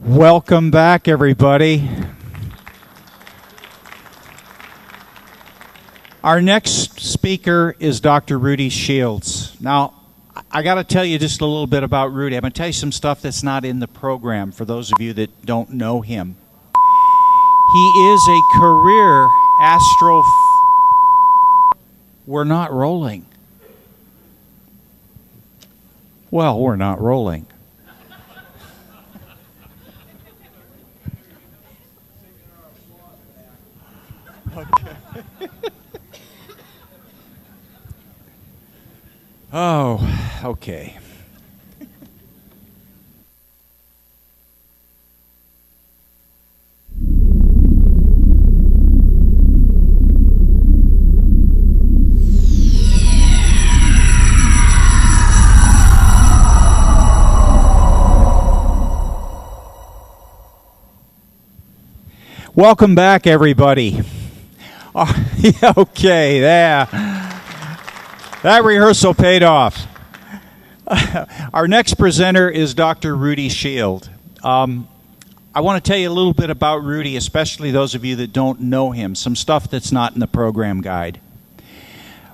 Welcome back, everybody. Our next speaker is Dr. Rudy Schild. Now, I got to tell you just a little bit about Rudy. I'm going to tell you some stuff that's not in the program for those of you that don't know him. He is a career We're not rolling. Well, we're not rolling. Okay. Oh, okay. Welcome back, everybody. Oh, yeah, okay, yeah. That rehearsal paid off. Our next presenter is Dr. Rudy Schild. I want to tell you a little bit about Rudy, especially those of you that don't know him, some stuff that's not in the program guide.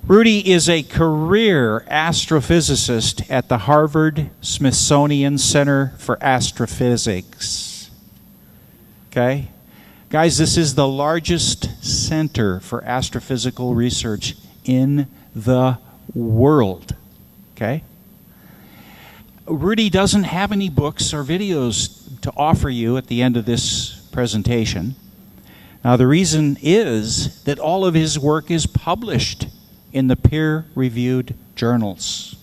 Rudy is a career astrophysicist at the Harvard-Smithsonian Center for Astrophysics. Okay? Guys, this is the largest center for astrophysical research in the world. Okay? Rudy doesn't have any books or videos to offer you at the end of this presentation. Now, the reason is that all of his work is published in the peer-reviewed journals.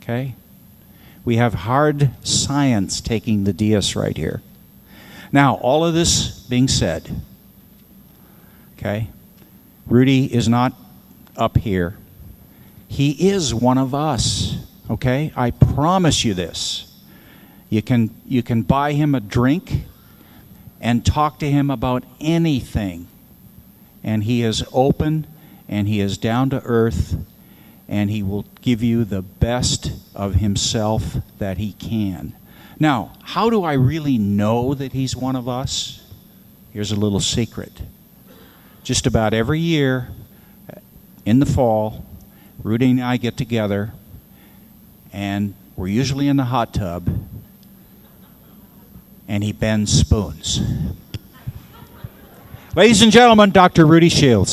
Okay? We have hard science taking the dais right here. Now, all of this being said, okay, Rudy is not up here. He is one of us, okay? I promise you this. You can buy him a drink and talk to him about anything. And he is open and he is down to earth and he will give you the best of himself that he can. Now, how do I really know that he's one of us? Here's a little secret. Just about every year in the fall, Rudy and I get together, and we're usually in the hot tub, and he bends spoons. Ladies and gentlemen, Dr. Rudy Schild.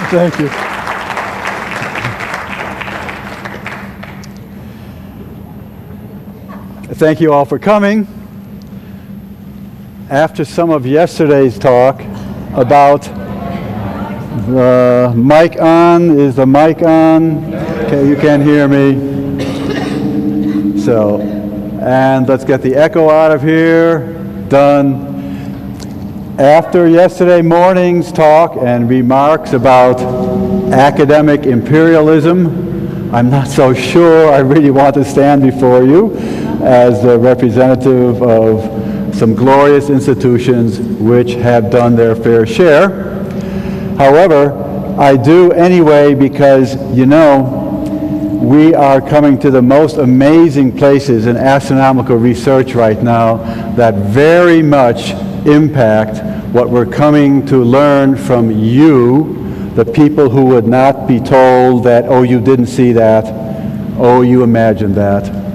Thank you. Thank you all for coming. After some of yesterday's talk about the mic on, is the mic on? Okay, you can't hear me. So, and let's get the echo out of here. Done. After yesterday morning's talk and remarks about academic imperialism, I'm not so sure I really want to stand before you as a representative of some glorious institutions which have done their fair share. However, I do anyway because, you know, we are coming to the most amazing places in astronomical research right now that very much impact what we're coming to learn from you, the people who would not be told that, oh, you didn't see that, oh, you imagined that.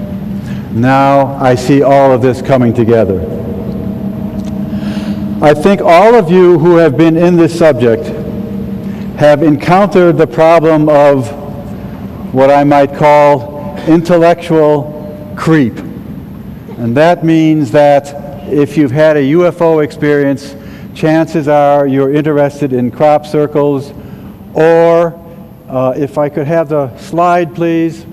Now I see all of this coming together. I think all of you who have been in this subject have encountered the problem of what I might call intellectual creep. And that means that if you've had a UFO experience, chances are you're interested in crop circles, or if I could have the slide, please.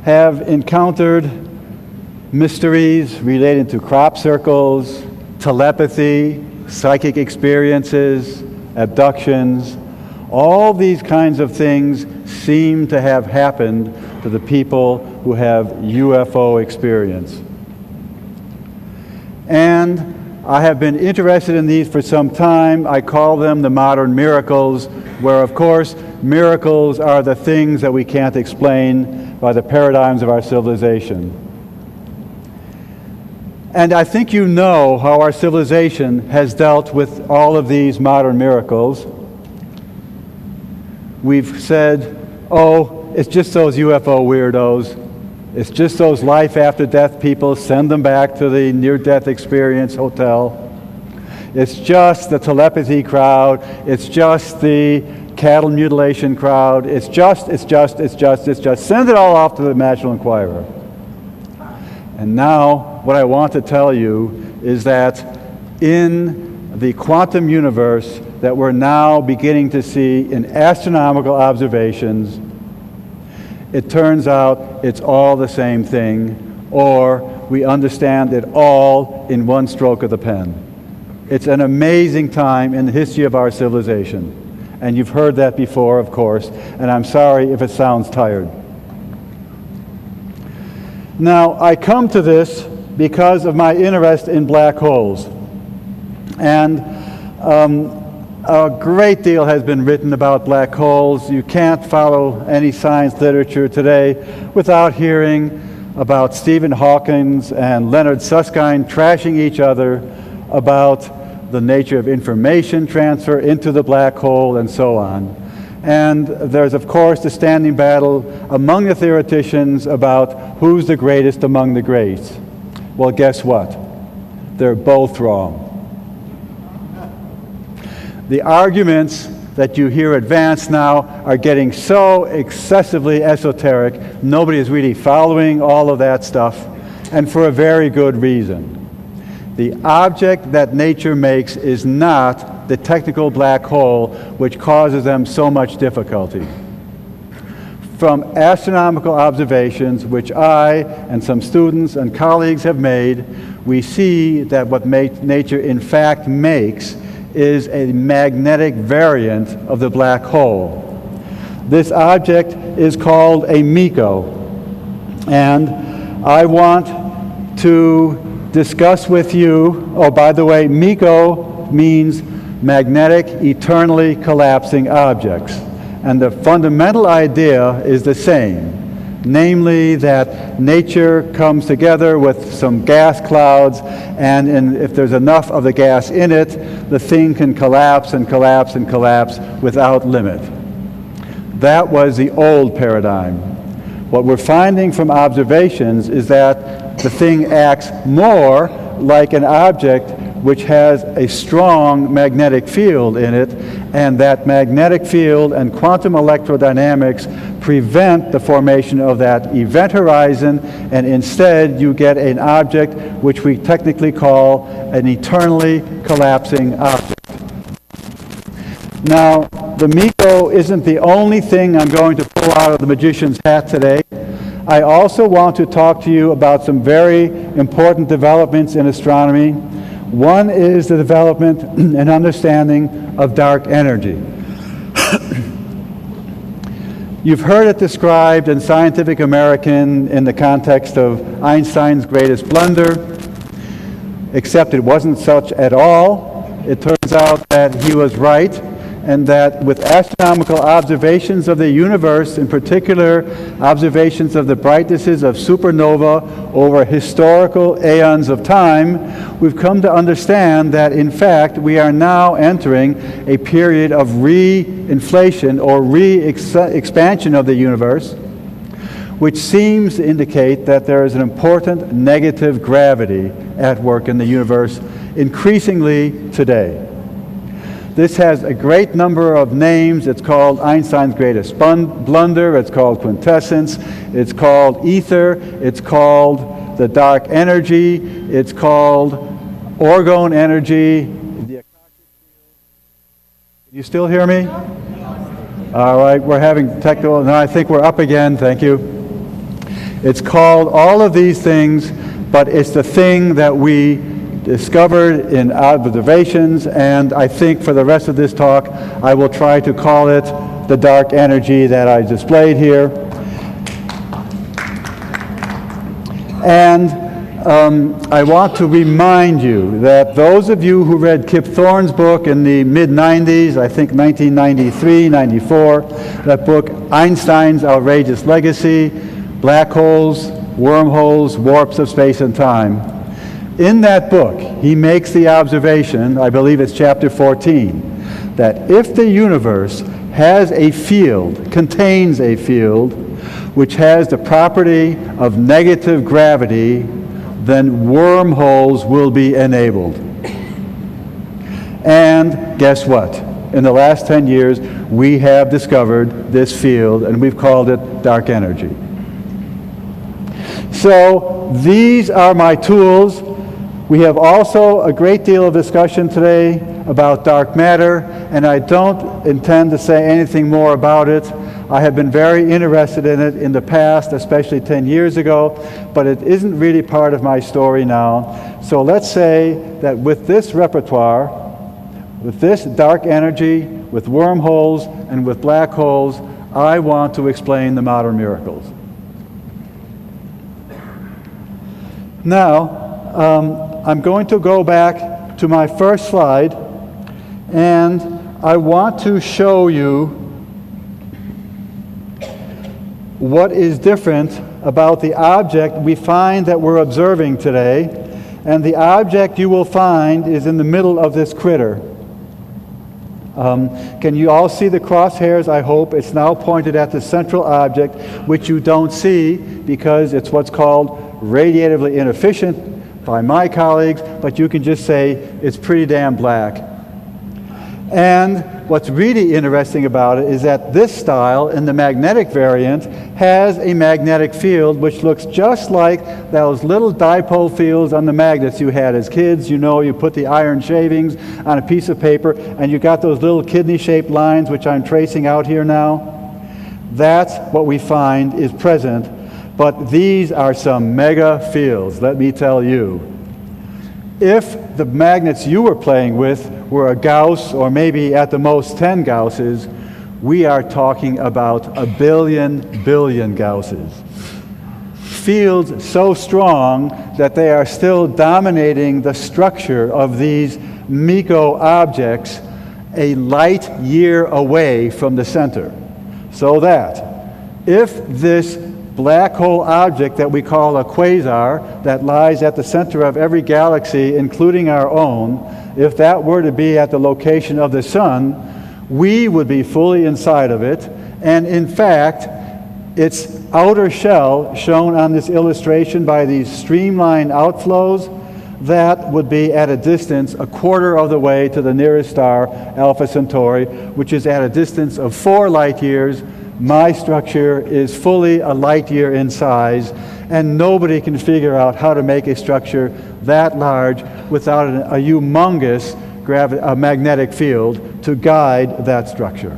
Have encountered mysteries relating to crop circles, telepathy, psychic experiences, abductions. All these kinds of things seem to have happened to the people who have UFO experience. And I have been interested in these for some time. I call them the modern miracles, where, of course, miracles are the things that we can't explain by the paradigms of our civilization. And I think you know how our civilization has dealt with all of these modern miracles. We've said, oh, it's just those UFO weirdos. It's just those life after death people. Send them back to the near-death experience hotel. It's just the telepathy crowd. It's just the cattle mutilation crowd. It's just. Send it all off to the National Enquirer. And now, what I want to tell you is that in the quantum universe that we're now beginning to see in astronomical observations, it turns out it's all the same thing, or we understand it all in one stroke of the pen. It's an amazing time in the history of our civilization. And you've heard that before, of course, and I'm sorry if it sounds tired. Now, I come to this because of my interest in black holes. And a great deal has been written about black holes. You can't follow any science literature today without hearing about Stephen Hawking and Leonard Susskind trashing each other about the nature of information transfer into the black hole and so on. And there's, of course, the standing battle among the theoreticians about who's the greatest among the greats. Well, guess what? They're both wrong. The arguments that you hear advanced now are getting so excessively esoteric, nobody is really following all of that stuff, and for a very good reason. The object that nature makes is not the technical black hole which causes them so much difficulty. From astronomical observations, which I and some students and colleagues have made, we see that what nature in fact makes is a magnetic variant of the black hole. This object is called a MECO, and I want to discuss with you, oh, by the way, MECO means magnetic, eternally collapsing objects. And the fundamental idea is the same, namely that nature comes together with some gas clouds, and if there's enough of the gas in it, the thing can collapse and collapse and collapse without limit. That was the old paradigm. What we're finding from observations is that the thing acts more like an object which has a strong magnetic field in it, and that magnetic field and quantum electrodynamics prevent the formation of that event horizon, and instead you get an object which we technically call an eternally collapsing object. Now, the MECO isn't the only thing I'm going to pull out of the magician's hat today. I also want to talk to you about some very important developments in astronomy. One is the development and understanding of dark energy. You've heard it described in Scientific American in the context of Einstein's greatest blunder, except it wasn't such at all. It turns out that he was right, and that with astronomical observations of the universe, in particular observations of the brightnesses of supernova over historical aeons of time, we've come to understand that in fact we are now entering a period of re-inflation or re-expansion of the universe, which seems to indicate that there is an important negative gravity at work in the universe increasingly today. This has a great number of names. It's called Einstein's greatest blunder. It's called quintessence. It's called ether. It's called the dark energy. It's called orgone energy. Can you still hear me? All right, we're having technical, no, I think we're up again. Thank you. It's called all of these things, but it's the thing that we discovered in observations, and I think for the rest of this talk I will try to call it the dark energy that I displayed here. And I want to remind you that those of you who read Kip Thorne's book in the mid-90s, I think 1993, 94, that book, Einstein's Outrageous Legacy, Black Holes, Wormholes, Warps of Space and Time. In that book, he makes the observation, I believe it's chapter 14, that if the universe has a field, contains a field, which has the property of negative gravity, then wormholes will be enabled. And guess what? In the last 10 years, we have discovered this field, and we've called it dark energy. So these are my tools. We have also a great deal of discussion today about dark matter, and I don't intend to say anything more about it. I have been very interested in it in the past, especially 10 years ago, but it isn't really part of my story now. So let's say that with this repertoire, with this dark energy, with wormholes, and with black holes, I want to explain the modern miracles. Now, I'm going to go back to my first slide, and I want to show you what is different about the object we find that we're observing today. And the object you will find is in the middle of this critter. Can you all see the crosshairs? I hope. It's now pointed at the central object, which you don't see because it's what's called radiatively inefficient by my colleagues, but you can just say it's pretty damn black. And what's really interesting about it is that this style, in the magnetic variant, has a magnetic field which looks just like those little dipole fields on the magnets you had as kids. You know, you put the iron shavings on a piece of paper, and you got those little kidney-shaped lines, which I'm tracing out here now. That's what we find is present, but these are some mega fields, let me tell you. If the magnets you were playing with were a Gauss, or maybe at the most 10 Gausses, we are talking about a billion Gausses. Fields so strong that they are still dominating the structure of these MECO objects a light year away from the center. So that if this black hole object that we call a quasar that lies at the center of every galaxy, including our own, if that were to be at the location of the sun, we would be fully inside of it. And in fact, its outer shell, shown on this illustration by these streamlined outflows, that would be at a distance a quarter of the way to the nearest star, Alpha Centauri, which is at a distance of 4 light years. My structure is fully a light year in size, and nobody can figure out how to make a structure that large without a humongous magnetic field to guide that structure.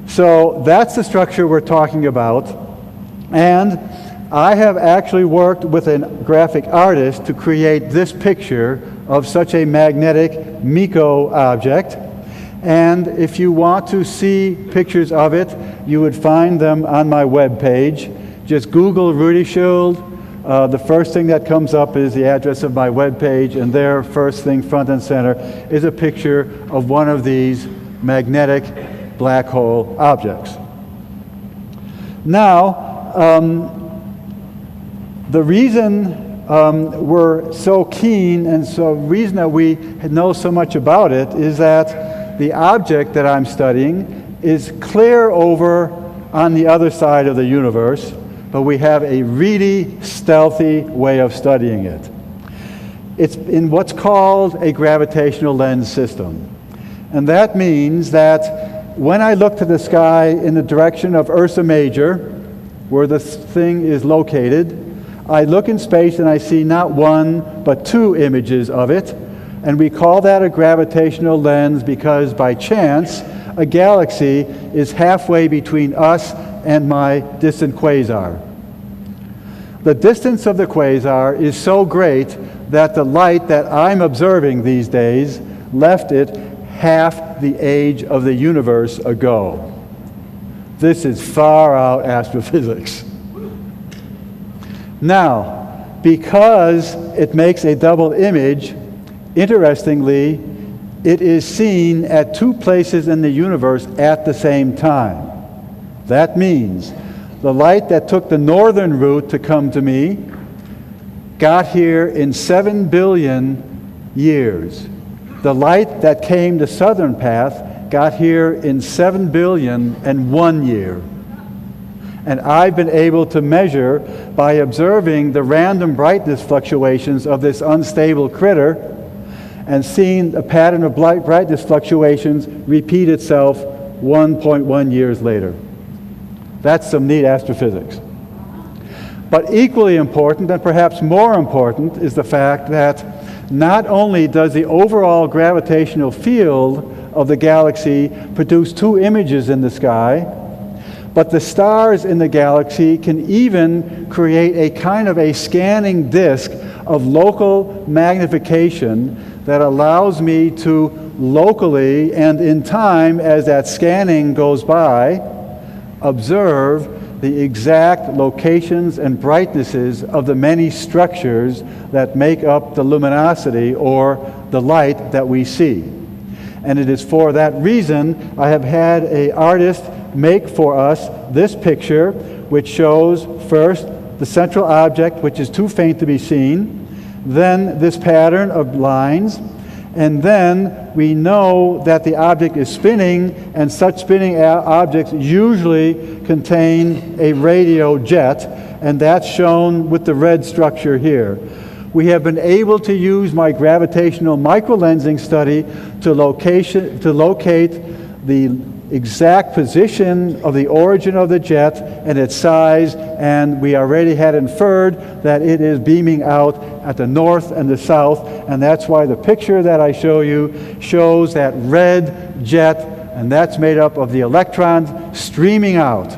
So that's the structure we're talking about, and I have actually worked with a graphic artist to create this picture of such a magnetic MECO object. And if you want to see pictures of it, you would find them on my web page. Just Google Rudy Schild. The first thing that comes up is the address of my web page, and there, first thing, front and center, is a picture of one of these magnetic black hole objects. Now, the reason we're so keen, and so the reason that we know so much about it, is that the object that I'm studying is clear over on the other side of the universe, but we have a really stealthy way of studying it. It's in what's called a gravitational lens system. And that means that when I look to the sky in the direction of Ursa Major, where this thing is located, I look in space and I see not one, but 2 images of it. And we call that a gravitational lens because by chance, a galaxy is halfway between us and my distant quasar. The distance of the quasar is so great that the light that I'm observing these days left it half the age of the universe ago. This is far out astrophysics. Now, because it makes a double image, interestingly, it is seen at two places in the universe at the same time. That means the light that took the northern route to come to me got here in 7 billion years. The light that came the southern path got here in 7 billion and 1 year. And I've been able to measure, by observing the random brightness fluctuations of this unstable critter, and seeing a pattern of brightness fluctuations repeat itself 1.1 years later. That's some neat astrophysics. But equally important, and perhaps more important, is the fact that not only does the overall gravitational field of the galaxy produce two images in the sky, but the stars in the galaxy can even create a kind of a scanning disk of local magnification that allows me to locally and in time, as that scanning goes by, observe the exact locations and brightnesses of the many structures that make up the luminosity or the light that we see. And it is for that reason I have had an artist make for us this picture, which shows first the central object, which is too faint to be seen, then this pattern of lines, and then we know that the object is spinning, and such spinning objects usually contain a radio jet, and that's shown with the red structure here. We have been able to use my gravitational microlensing study to locate the exact position of the origin of the jet and its size, and we already had inferred that it is beaming out at the north and the south, and that's why the picture that I show you shows that red jet, and that's made up of the electrons streaming out.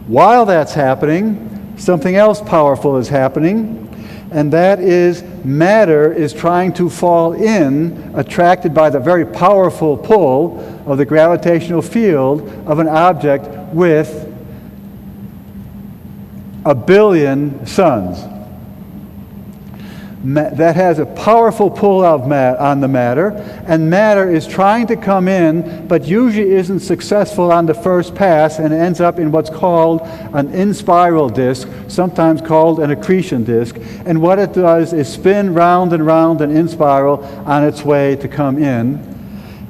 While that's happening, something else powerful is happening, and that is matter is trying to fall in, attracted by the very powerful pull of the gravitational field of an object with 1 billion suns. That has a powerful pull on the matter, and matter is trying to come in, but usually isn't successful on the first pass and ends up in what's called an in-spiral disk, sometimes called an accretion disk. And what it does is spin round and round and in spiral on its way to come in.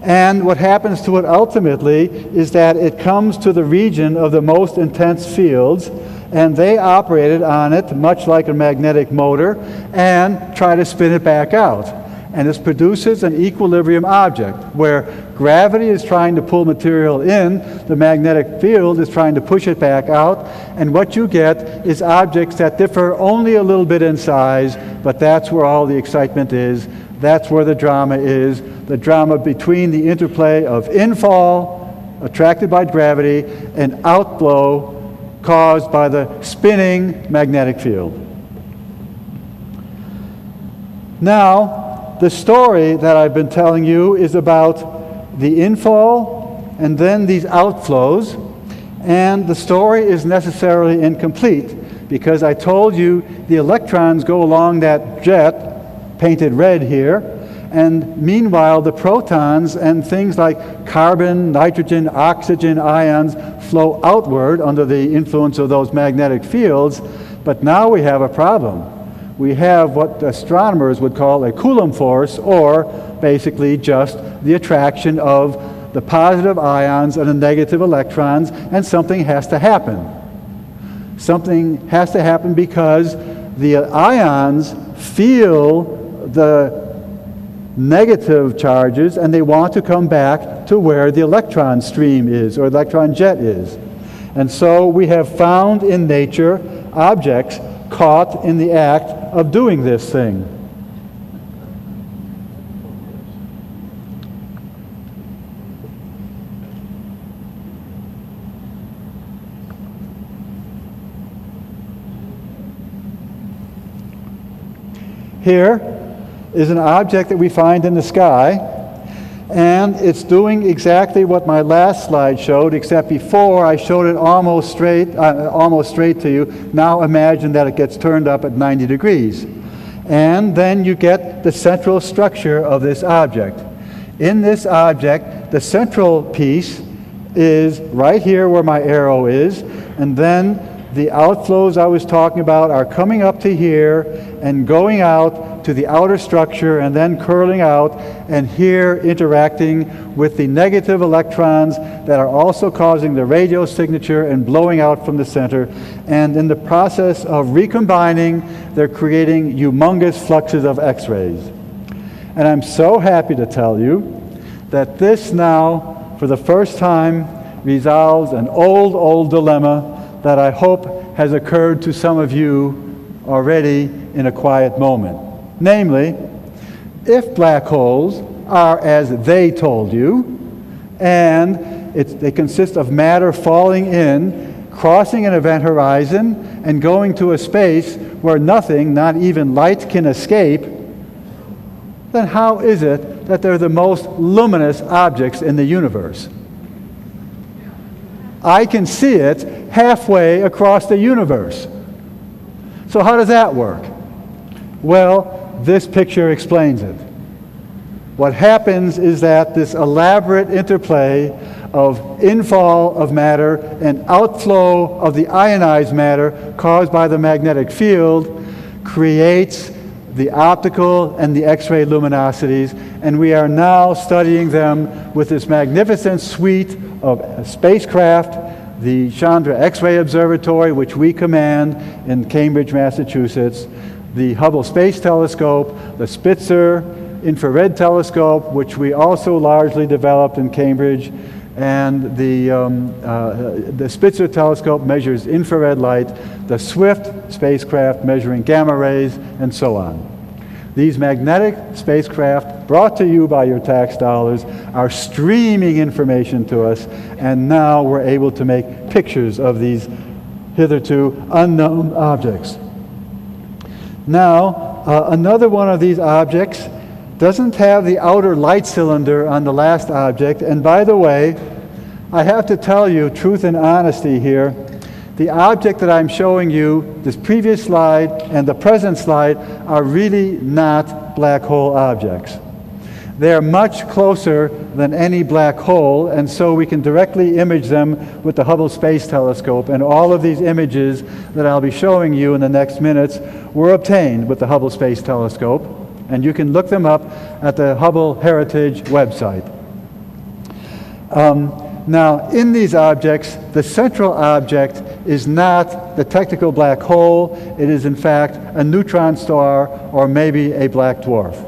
And what happens to it ultimately is that it comes to the region of the most intense fields, and they operated on it much like a magnetic motor and try to spin it back out. And this produces an equilibrium object where gravity is trying to pull material in, the magnetic field is trying to push it back out, and what you get is objects that differ only a little bit in size, but that's where all the excitement is. That's where the drama is, the drama between the interplay of infall, attracted by gravity, and outflow, caused by the spinning magnetic field. Now, the story that I've been telling you is about the infall and then these outflows, and the story is necessarily incomplete because I told you the electrons go along that jet, painted red here, and meanwhile the protons and things like carbon, nitrogen, oxygen ions flow outward under the influence of those magnetic fields. But now we have a problem. We have what astronomers would call a Coulomb force, or basically just the attraction of the positive ions and the negative electrons, and something has to happen. Something has to happen because the ions feel the negative charges and they want to come back to where the electron stream is, or electron jet is. And so we have found in nature objects caught in the act of doing this thing. Here is an object that we find in the sky, And it's doing exactly what my last slide showed, except before I showed it almost straight to you. Now imagine that it gets turned up at 90 degrees. And then you get the central structure of this object. In this object, the central piece is right here where my arrow is, and then the outflows I was talking about are coming up to here and going out to the outer structure and then curling out and here interacting with the negative electrons that are also causing the radio signature and blowing out from the center. And in the process of recombining, they're creating humongous fluxes of X-rays. And I'm so happy to tell you that this now, for the first time, resolves an old dilemma that I hope has occurred to some of you already in a quiet moment. Namely, if black holes are as they told you, and they consist of matter falling in, crossing an event horizon, and going to a space where nothing, not even light, can escape, then how is it that they're the most luminous objects in the universe? I can see it halfway across the universe. So how does that work? Well, this picture explains it. What happens is that this elaborate interplay of infall of matter and outflow of the ionized matter caused by the magnetic field creates the optical and the X-ray luminosities, and we are now studying them with this magnificent suite of spacecraft, the Chandra X-ray Observatory, which we command in Cambridge, Massachusetts, the Hubble Space Telescope, the Spitzer Infrared Telescope, which we also largely developed in Cambridge, and the Spitzer Telescope measures infrared light, the SWIFT spacecraft measuring gamma rays, and so on. These magnetic spacecraft, brought to you by your tax dollars, are streaming information to us, and now we're able to make pictures of these hitherto unknown objects. Now, another one of these objects doesn't have the outer light cylinder on the last object, and by the way, I have to tell you, truth and honesty here, the object that I'm showing you, this previous slide and the present slide, are really not black hole objects. They are much closer than any black hole, and so we can directly image them with the Hubble Space Telescope, and all of these images that I'll be showing you in the next minutes were obtained with the Hubble Space Telescope, and you can look them up at the Hubble Heritage website. Now, in these objects, the central object is not the technical black hole. It is, in fact, a neutron star or maybe a black dwarf.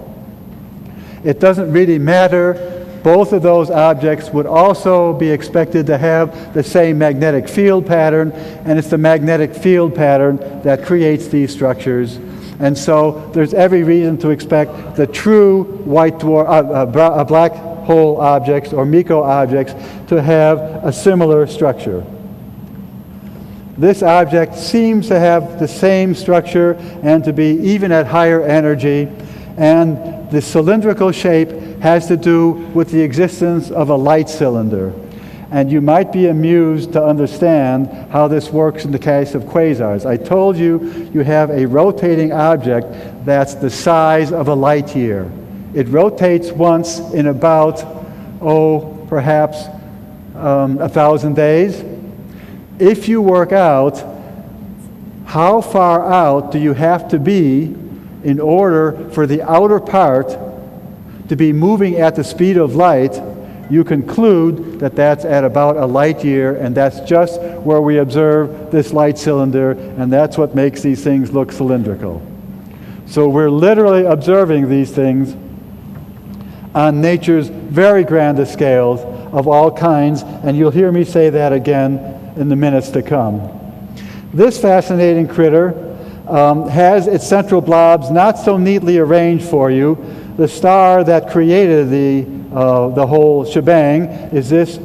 It doesn't really matter. Both of those objects would also be expected to have the same magnetic field pattern, and it's the magnetic field pattern that creates these structures. And so there's every reason to expect the true white dwarf, black hole objects or MECO objects to have a similar structure. This object seems to have the same structure and to be even at higher energy, and the cylindrical shape has to do with the existence of a light cylinder. And you might be amused to understand how this works in the case of quasars. I told you you have a rotating object that's the size of a light year. It rotates once in about, perhaps 1,000 days. If you work out how far out do you have to be in order for the outer part to be moving at the speed of light, you conclude that that's at about a light year, and that's just where we observe this light cylinder, and that's what makes these things look cylindrical. So we're literally observing these things on nature's very grandest scales of all kinds, and you'll hear me say that again in the minutes to come. This fascinating critter has its central blobs not so neatly arranged for you. The star that created the whole shebang is this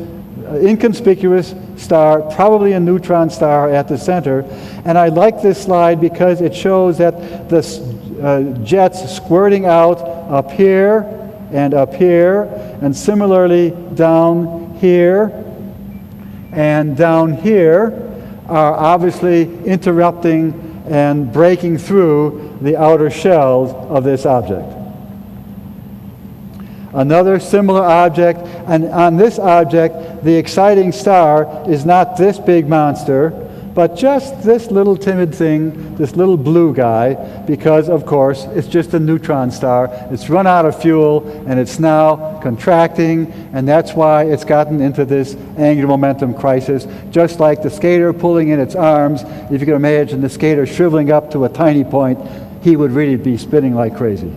inconspicuous star, probably a neutron star at the center. And I like this slide because it shows that the jets squirting out up here and up here, and similarly down here and down here are obviously interrupting and breaking through the outer shells of this object. Another similar object, and on this object, the exciting star is not this big monster, but just this little timid thing, this little blue guy, because, of course, it's just a neutron star. It's run out of fuel, and it's now contracting, and that's why it's gotten into this angular momentum crisis, just like the skater pulling in its arms. If you can imagine the skater shriveling up to a tiny point, he would really be spinning like crazy.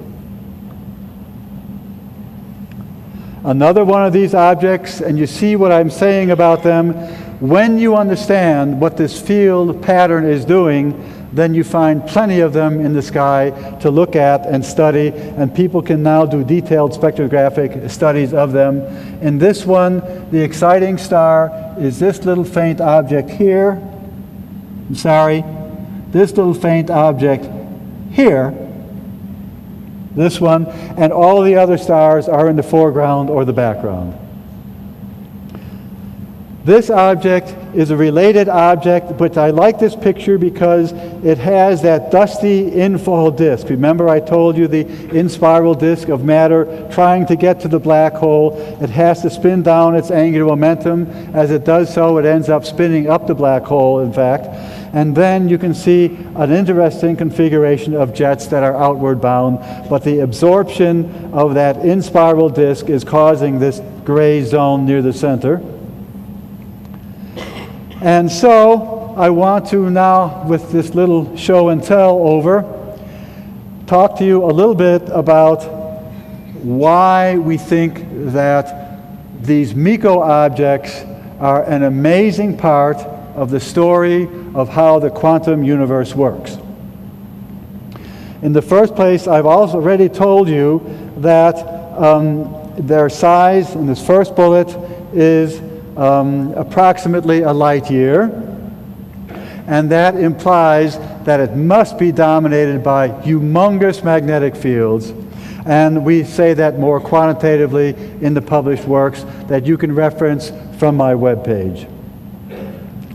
Another one of these objects, and you see what I'm saying about them, when you understand what this field pattern is doing, then you find plenty of them in the sky to look at and study, and people can now do detailed spectrographic studies of them. In this one, the exciting star is this little faint object here. I'm sorry, this little faint object here. This one, and all the other stars are in the foreground or the background. This object is a related object, but I like this picture because it has that dusty infall disk. Remember I told you the in-spiral disk of matter trying to get to the black hole. It has to spin down its angular momentum. As it does so, it ends up spinning up the black hole, in fact. And then you can see an interesting configuration of jets that are outward bound, but the absorption of that in-spiral disk is causing this gray zone near the center. And so I want to now, with this little show and tell over, talk to you a little bit about why we think that these MECO objects are an amazing part of the story of how the quantum universe works. In the first place, I've also already told you that their size in this first bullet is approximately a light year, and that implies that it must be dominated by humongous magnetic fields, and we say that more quantitatively in the published works that you can reference from my webpage.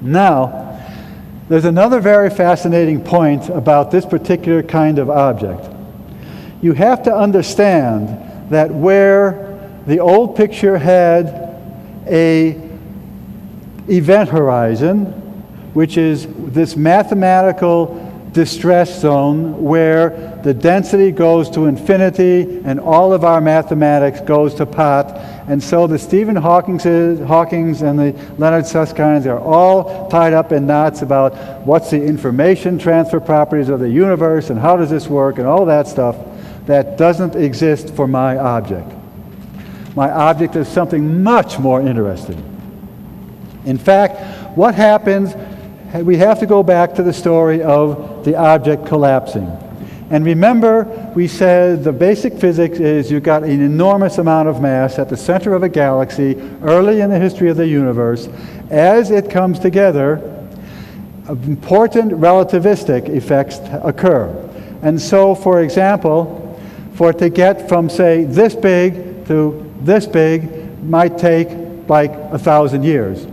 Now, there's another very fascinating point about this particular kind of object. You have to understand that where the old picture had a event horizon, which is this mathematical distress zone where the density goes to infinity and all of our mathematics goes to pot. And so the Stephen Hawkings and the Leonard Susskind's are all tied up in knots about what's the information transfer properties of the universe and how does this work and all that stuff that doesn't exist for my object. My object is something much more interesting. In fact, what happens, we have to go back to the story of the object collapsing. And remember, we said the basic physics is you've got an enormous amount of mass at the center of a galaxy early in the history of the universe. As it comes together, important relativistic effects occur. And so, for example, for it to get from, say, this big to this big might take like 1,000 years.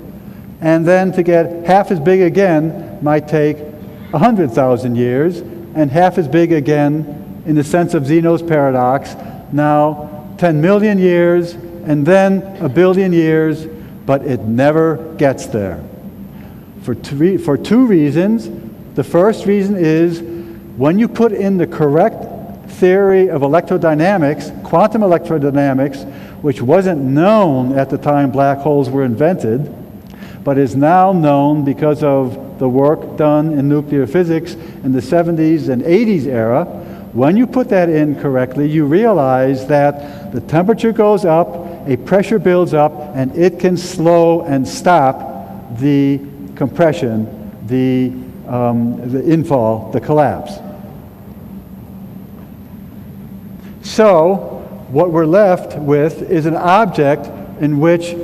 And then to get half as big again might take 100,000 years, and half as big again, in the sense of Zeno's paradox, now 10 million years, and then 1 billion years, but it never gets there. For two reasons. The first reason is when you put in the correct theory of electrodynamics, quantum electrodynamics, which wasn't known at the time black holes were invented, but is now known because of the work done in nuclear physics in the 70s and 80s era. When you put that in correctly, you realize that the temperature goes up, a pressure builds up, and it can slow and stop the compression, the infall, the collapse. So, what we're left with is an object in which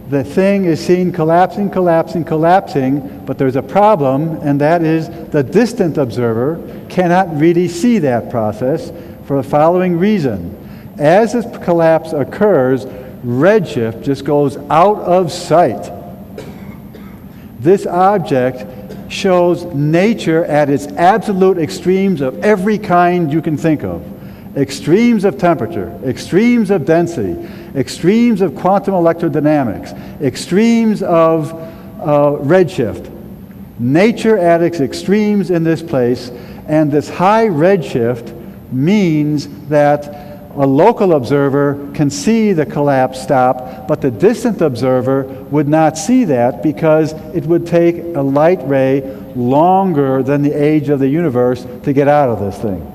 the thing is seen collapsing, collapsing, collapsing, but there's a problem, and that is the distant observer cannot really see that process for the following reason. As this collapse occurs, redshift just goes out of sight. This object shows nature at its absolute extremes of every kind you can think of. Extremes of temperature, extremes of density, extremes of quantum electrodynamics, extremes of redshift. Nature at its extremes in this place, and this high redshift means that a local observer can see the collapse stop, but the distant observer would not see that because it would take a light ray longer than the age of the universe to get out of this thing.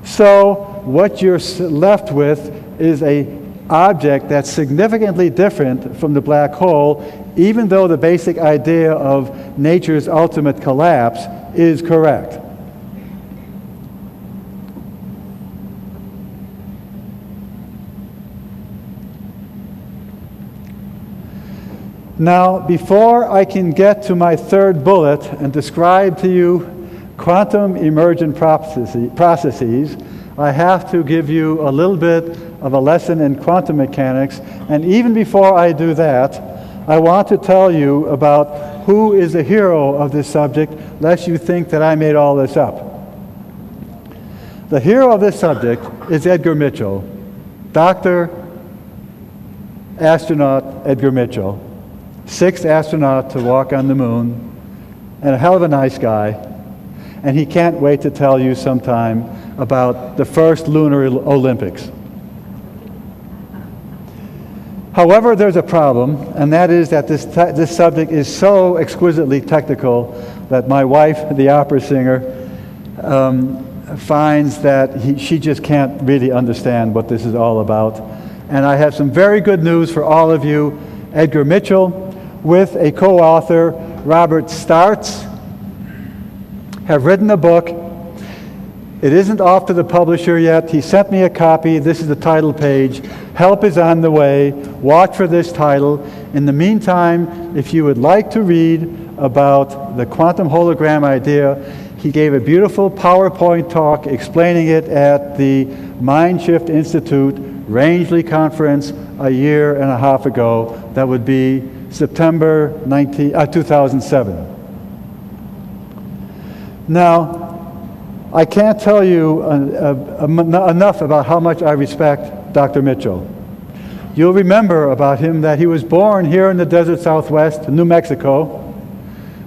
So what you're left with is an object that's significantly different from the black hole, even though the basic idea of nature's ultimate collapse is correct. Now, before I can get to my third bullet and describe to you quantum emergent processes, I have to give you a little bit of a lesson in quantum mechanics. And even before I do that, I want to tell you about who is the hero of this subject, lest you think that I made all this up. The hero of this subject is Edgar Mitchell, Dr. Astronaut Edgar Mitchell, 6th astronaut to walk on the moon, and a hell of a nice guy. And he can't wait to tell you sometime about the first lunar Olympics. However, there's a problem, and that is that this subject is so exquisitely technical that my wife, the opera singer, finds that she just can't really understand what this is all about. And I have some very good news for all of you. Edgar Mitchell, with a co-author, Robert Startz, have written a book. It isn't off to the publisher yet. He sent me a copy. This is the title page. Help is on the way. Watch for this title. In the meantime, if you would like to read about the quantum hologram idea, he gave a beautiful PowerPoint talk explaining it at the Mindshift Institute Rangeley Conference a year and a half ago. That would be September 2007. Now, I can't tell you enough about how much I respect Dr. Mitchell. You'll remember about him that he was born here in the desert Southwest, New Mexico,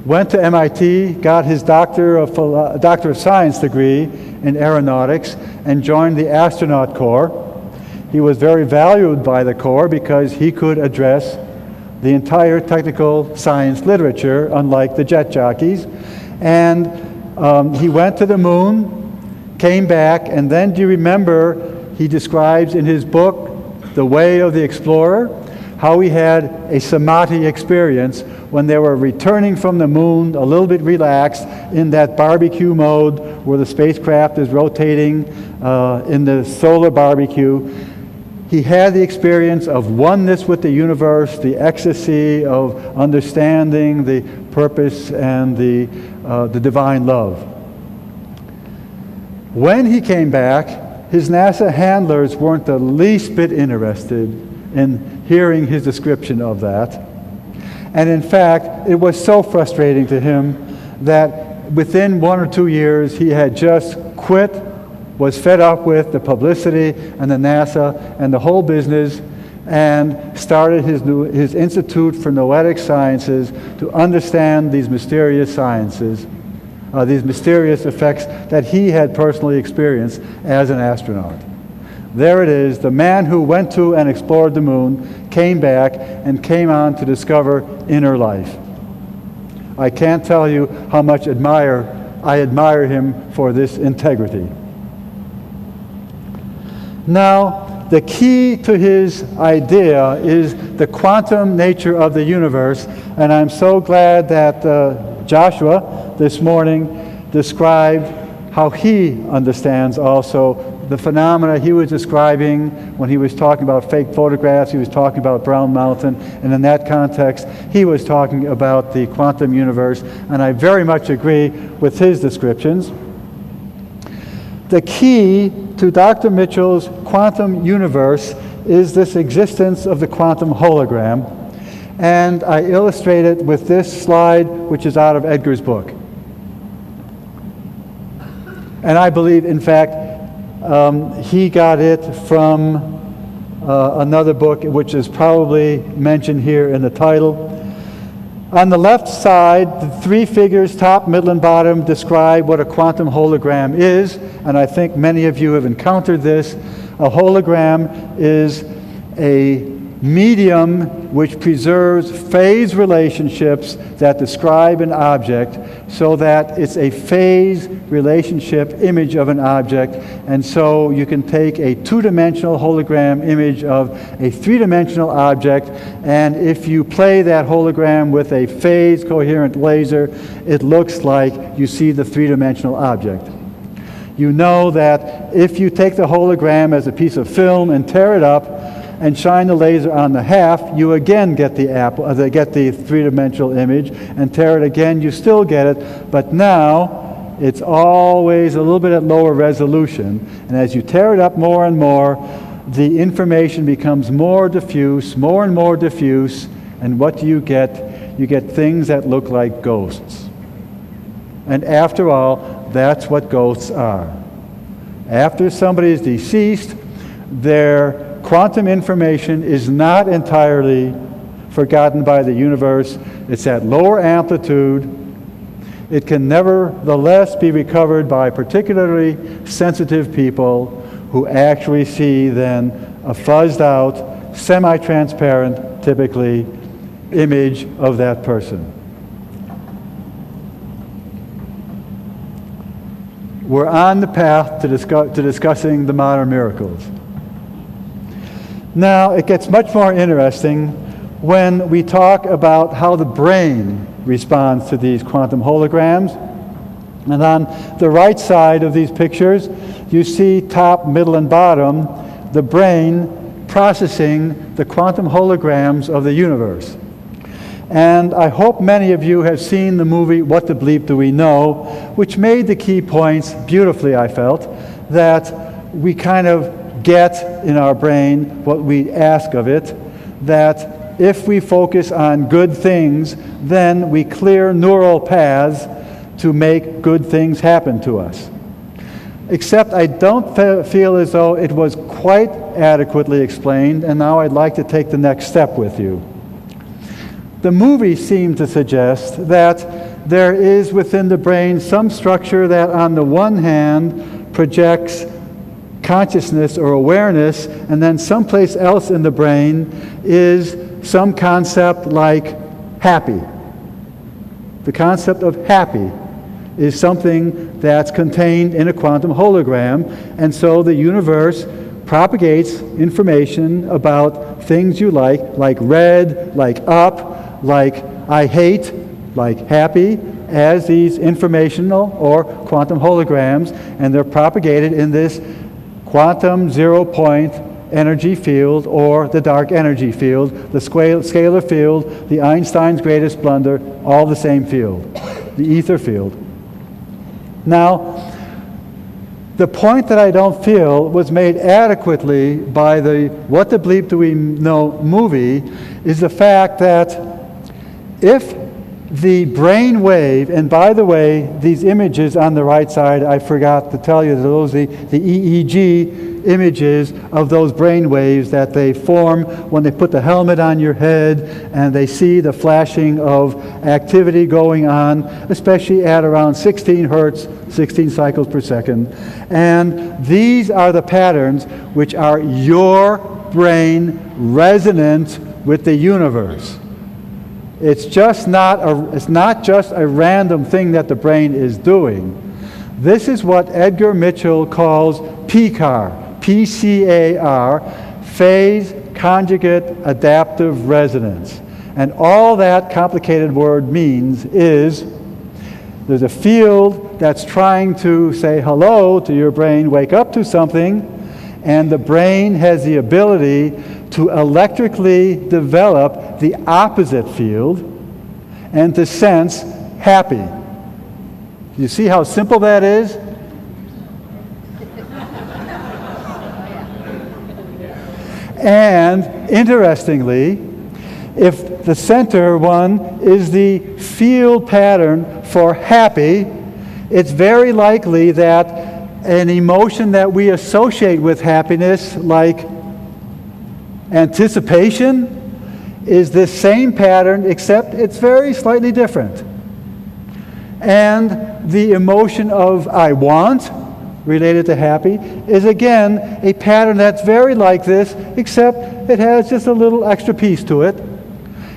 went to MIT, got his Doctor of Science degree in aeronautics, and joined the astronaut corps. He was very valued by the corps because he could address the entire technical science literature, unlike the jet jockeys. And he went to the moon, came back, and then, do you remember, he describes in his book, The Way of the Explorer, how he had a samadhi experience when they were returning from the moon, a little bit relaxed, in that barbecue mode where the spacecraft is rotating in the solar barbecue. He had the experience of oneness with the universe, the ecstasy of understanding the purpose and the divine love. When he came back, his NASA handlers weren't the least bit interested in hearing his description of that. And in fact, it was so frustrating to him that within 1 or 2 years, he had just quit, was fed up with the publicity and the NASA and the whole business, and started his Institute for Noetic Sciences to understand these mysterious sciences, these mysterious effects that he had personally experienced as an astronaut. There it is, the man who went to and explored the moon, came back and came on to discover inner life. I can't tell you how much I admire him for this integrity. Now, the key to his idea is the quantum nature of the universe, and I'm so glad that Joshua this morning described how he understands also the phenomena he was describing when he was talking about fake photographs. He was talking about Brown Mountain, and in that context he was talking about the quantum universe, and I very much agree with his descriptions. The key to Dr. Mitchell's quantum universe is this existence of the quantum hologram. And I illustrate it with this slide, which is out of Edgar's book. And I believe, in fact, he got it from another book, which is probably mentioned here in the title. On the left side, the three figures, top, middle, and bottom, describe what a quantum hologram is, and I think many of you have encountered this. A hologram is a medium which preserves phase relationships that describe an object, so that it's a phase relationship image of an object. And so you can take a two-dimensional hologram image of a three-dimensional object, and if you play that hologram with a phase coherent laser, it looks like you see the three-dimensional object. You know that if you take the hologram as a piece of film and tear it up and shine the laser on the half, you again get the three-dimensional image, and tear it again, you still get it, but now it's always a little bit at lower resolution, and as you tear it up more and more, the information becomes more diffuse, more and more diffuse, and what do you get? You get things that look like ghosts. And after all, that's what ghosts are. After somebody is deceased, their quantum information is not entirely forgotten by the universe. It's at lower amplitude. It can nevertheless be recovered by particularly sensitive people who actually see then a fuzzed out, semi-transparent, typically, image of that person. We're on the path to discussing the modern miracles. Now, it gets much more interesting when we talk about how the brain responds to these quantum holograms. And on the right side of these pictures, you see top, middle, and bottom, the brain processing the quantum holograms of the universe. And I hope many of you have seen the movie What the Bleep Do We Know, which made the key points beautifully, I felt, that we kind of get in our brain what we ask of it, that if we focus on good things, then we clear neural paths to make good things happen to us. Except I don't feel as though it was quite adequately explained, and now I'd like to take the next step with you. The movie seemed to suggest that there is within the brain some structure that on the one hand projects consciousness or awareness, and then someplace else in the brain is some concept like happy. The concept of happy is something that's contained in a quantum hologram, and so the universe propagates information about things you like red, like up, like I hate, like happy, as these informational or quantum holograms, and they're propagated in this quantum zero-point energy field, or the dark energy field, the scalar field, the Einstein's greatest blunder, all the same field, the ether field. Now, the point that I don't feel was made adequately by the What the Bleep Do We Know movie is the fact that if the brain wave, and by the way, these images on the right side, I forgot to tell you, those are the EEG images of those brain waves that they form when they put the helmet on your head and they see the flashing of activity going on, especially at around 16 hertz, 16 cycles per second. And these are the patterns which are your brain resonant with the universe. It's not just a random thing that the brain is doing. This is what Edgar Mitchell calls PCAR, P-C-A-R, phase conjugate adaptive resonance. And all that complicated word means is there's a field that's trying to say hello to your brain, wake up to something, and the brain has the ability to electrically develop the opposite field and to sense happy. You see how simple that is? And interestingly, if the center one is the field pattern for happy, it's very likely that an emotion that we associate with happiness, like anticipation, is this same pattern, except it's very slightly different. And the emotion of I want, related to happy, is again a pattern that's very like this, except it has just a little extra piece to it.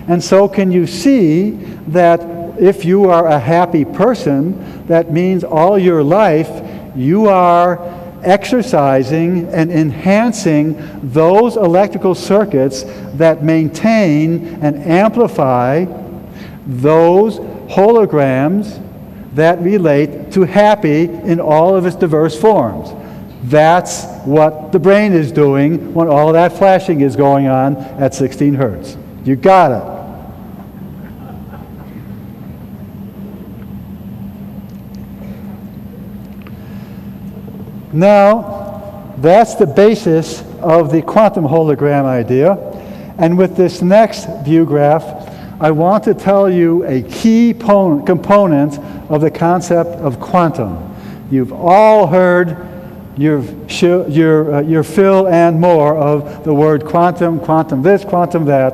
And so can you see that if you are a happy person, that means all your life you are exercising and enhancing those electrical circuits that maintain and amplify those holograms that relate to happy in all of its diverse forms. That's what the brain is doing when all that flashing is going on at 16 hertz. You got it. Now, that's the basis of the quantum hologram idea. And with this next view graph, I want to tell you a key component of the concept of quantum. You've all heard your fill and more of the word quantum, quantum this, quantum that.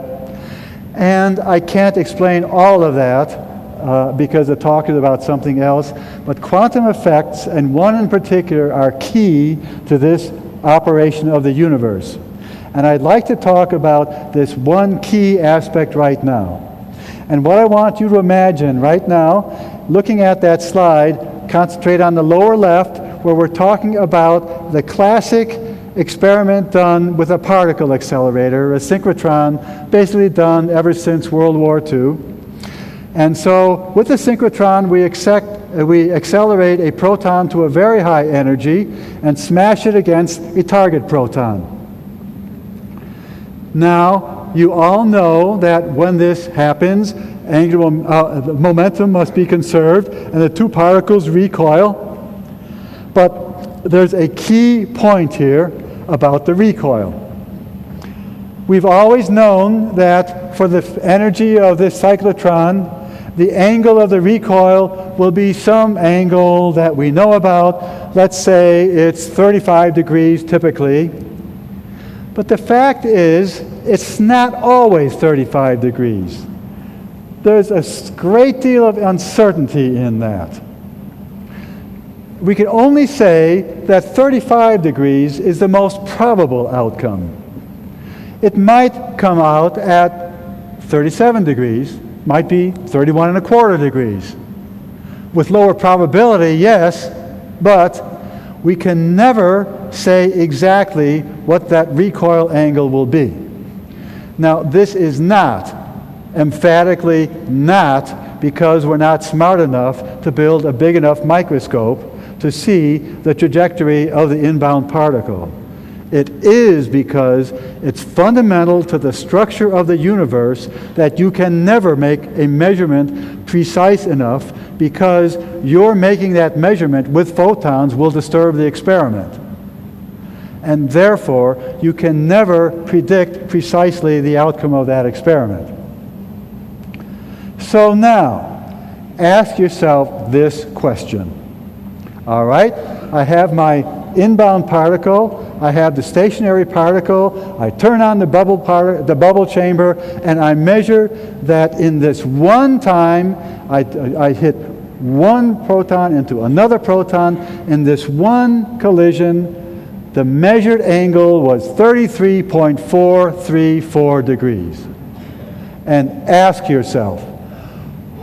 And I can't explain all of that because the talk is about something else. But quantum effects, and one in particular, are key to this operation of the universe. And I'd like to talk about this one key aspect right now. And what I want you to imagine right now, looking at that slide, concentrate on the lower left, where we're talking about the classic experiment done with a particle accelerator, a synchrotron, basically done ever since World War II. And so with the synchrotron, we accelerate a proton to a very high energy and smash it against a target proton. Now, you all know that when this happens, angular momentum must be conserved and the two particles recoil. But there's a key point here about the recoil. We've always known that for the energy of this cyclotron, the angle of the recoil will be some angle that we know about. Let's say it's 35 degrees typically. But the fact is, it's not always 35 degrees. There's a great deal of uncertainty in that. We can only say that 35 degrees is the most probable outcome. It might come out at 37 degrees, might be 31 1/4 degrees. With lower probability, yes, but we can never say exactly what that recoil angle will be. Now, this is not, emphatically not, because we're not smart enough to build a big enough microscope to see the trajectory of the inbound particle. It is because it's fundamental to the structure of the universe that you can never make a measurement precise enough, because your making that measurement with photons will disturb the experiment. And therefore, you can never predict precisely the outcome of that experiment. So now, ask yourself this question. All right, I have my inbound particle, I have the stationary particle, I turn on the bubble chamber, and I measure that in this one time, I hit one proton into another proton. In this one collision, the measured angle was 33.434 degrees. And ask yourself,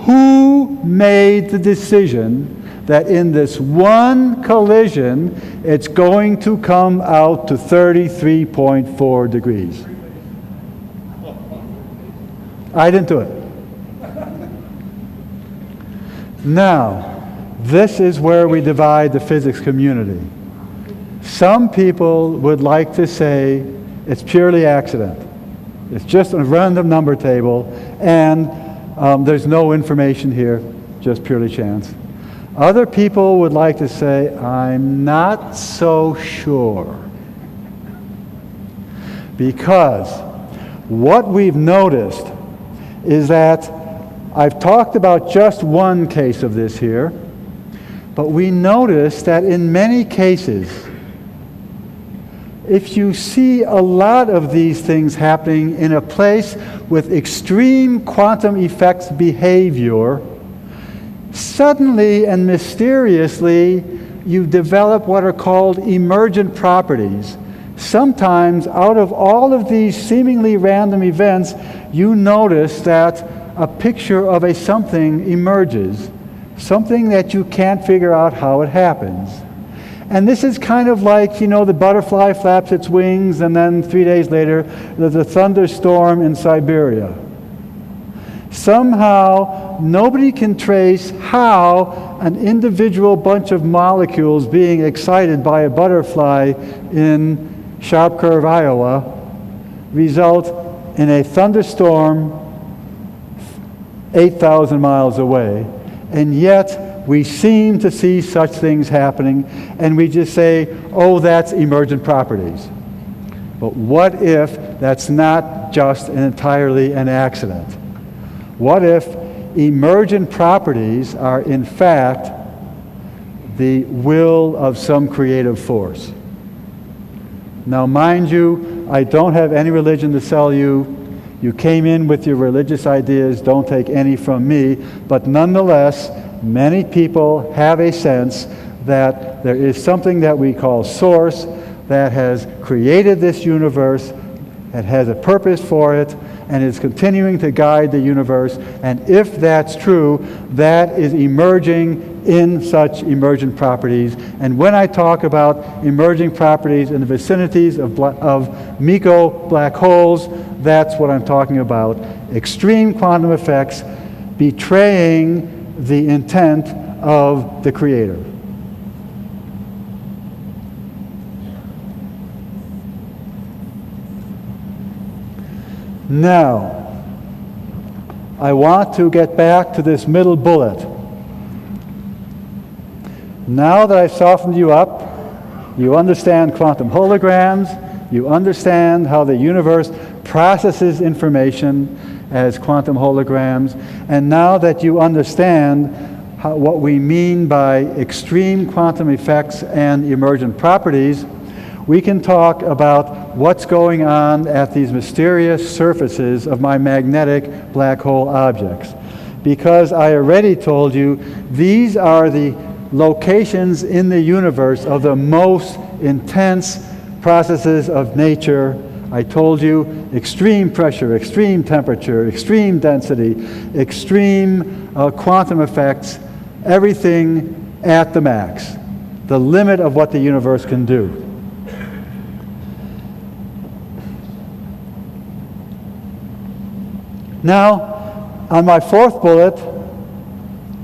who made the decision that in this one collision, it's going to come out to 33.4 degrees? I didn't do it. Now, this is where we divide the physics community. Some people would like to say it's purely accident. It's just a random number table, and there's no information here, just purely chance. Other people would like to say, I'm not so sure. Because what we've noticed is that I've talked about just one case of this here, but we notice that in many cases, if you see a lot of these things happening in a place with extreme quantum effects behavior, suddenly and mysteriously you develop what are called emergent properties. Sometimes out of all of these seemingly random events, you notice that a picture of a something emerges, something that you can't figure out how it happens. And this is kind of like, you know, the butterfly flaps its wings and then 3 days later there's a thunderstorm in Siberia. Somehow nobody can trace how an individual bunch of molecules being excited by a butterfly in Sharp Curve, Iowa, result in a thunderstorm 8,000 miles away. And yet we seem to see such things happening, and we just say, oh, that's emergent properties. But what if that's not just entirely an accident? What if emergent properties are in fact the will of some creative force? Now, mind you, I don't have any religion to sell you. You came in with your religious ideas, don't take any from me, but nonetheless, many people have a sense that there is something that we call source that has created this universe, that has a purpose for it, and is continuing to guide the universe. And if that's true, that is emerging in such emergent properties. And when I talk about emerging properties in the vicinities of Miko black holes, that's what I'm talking about. Extreme quantum effects betraying the intent of the Creator. Now, I want to get back to this middle bullet. Now that I've softened you up, you understand quantum holograms, you understand how the universe processes information as quantum holograms, and now that you understand what we mean by extreme quantum effects and emergent properties, we can talk about what's going on at these mysterious surfaces of my magnetic black hole objects. Because I already told you, these are the locations in the universe of the most intense processes of nature. I told you extreme pressure, extreme temperature, extreme density, extreme quantum effects, everything at the max, the limit of what the universe can do. Now, on my fourth bullet,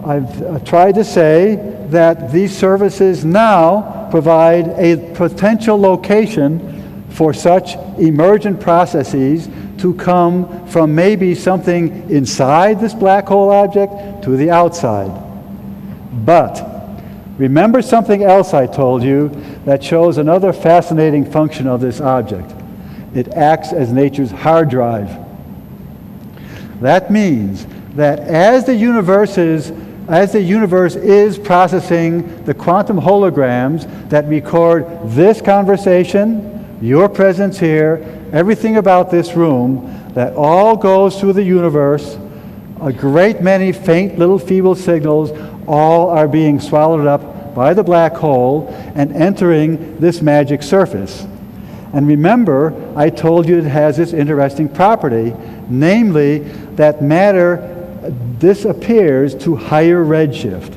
I've tried to say that these services now provide a potential location for such emergent processes to come from maybe something inside this black hole object to the outside. But remember something else I told you that shows another fascinating function of this object. It acts as nature's hard drive. That means that as the universe is processing the quantum holograms that record this conversation, your presence here, everything about this room, that all goes through the universe, a great many faint little feeble signals, all are being swallowed up by the black hole and entering this magic surface. And remember, I told you it has this interesting property, namely that matter disappears to higher redshift.